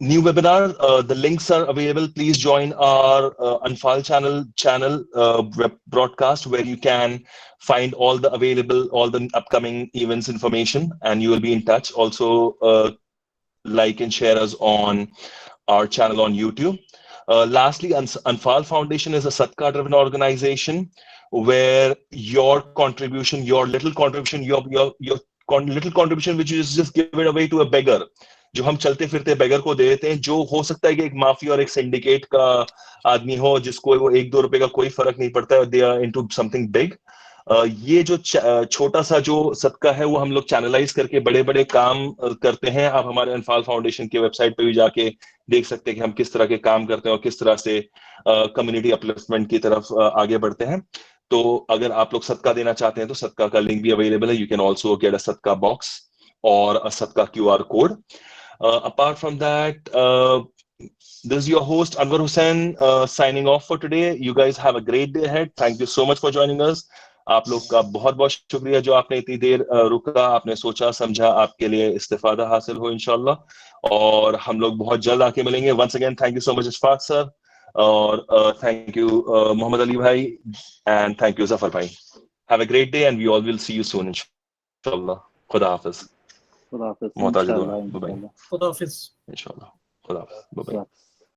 webinar. The links are available. Please join our Anfaal channel web broadcast, where you can find all the upcoming events information, and you will be in touch. Also, like and share us on our channel on YouTube. Lastly, Anfaal Foundation is a Sadqa-driven organization where your contribution, your little contribution, your little contribution, which is just give it away to a beggar, जो हम चलते फिरते beggar को दे देते हैं, जो हो सकता है कि एक माफिया और एक syndicate का आदमी हो, जिसको वो 1-2 रुपए का कोई फर्क नहीं पड़ता है, they are into something big. ये जो छोटा सा जो सदका है वो हम लोग चैनलाइज करके बड़े बड़े काम करते हैं. आप हमारे अनफाल फाउंडेशन की वेबसाइट पे भी जाके देख सकते हैं कि हम किस तरह के काम करते हैं और किस तरह से कम्युनिटी अपलिफ्टमेंट की तरफ आगे बढ़ते हैं. तो अगर आप लोग सदका देना चाहते हैं तो सदका का लिंक भी अवेलेबल है. You can also get a सदका बॉक्स और अ सदका QR code. Apart from that, this is your host Anwar Hussain signing off for today. You guys have a great day ahead. Thank you so much for joining us. आप लोग का बहुत बहुत शुक्रिया जो आपने इतनी देर रुका, आपने सोचा समझा. आपके लिए इस्तिफादा हासिल हो इंशाल्लाह, और हम लोग बहुत जल्द आके मिलेंगे. Once again thank you so much Ashfaq sir, और थैंक यू मोहम्मद अली भाई, एंड थैंक यू जफर भाई. Have a great day and we all will see you soon इंशाल्लाह. खुदा हाफिज. खुदा हाफिज. मोहताज दुआ. इंशाल्लाह. Bye bye. खुदा हाफिज. इंशाल्लाह. खुदा हाफिज. Bye bye.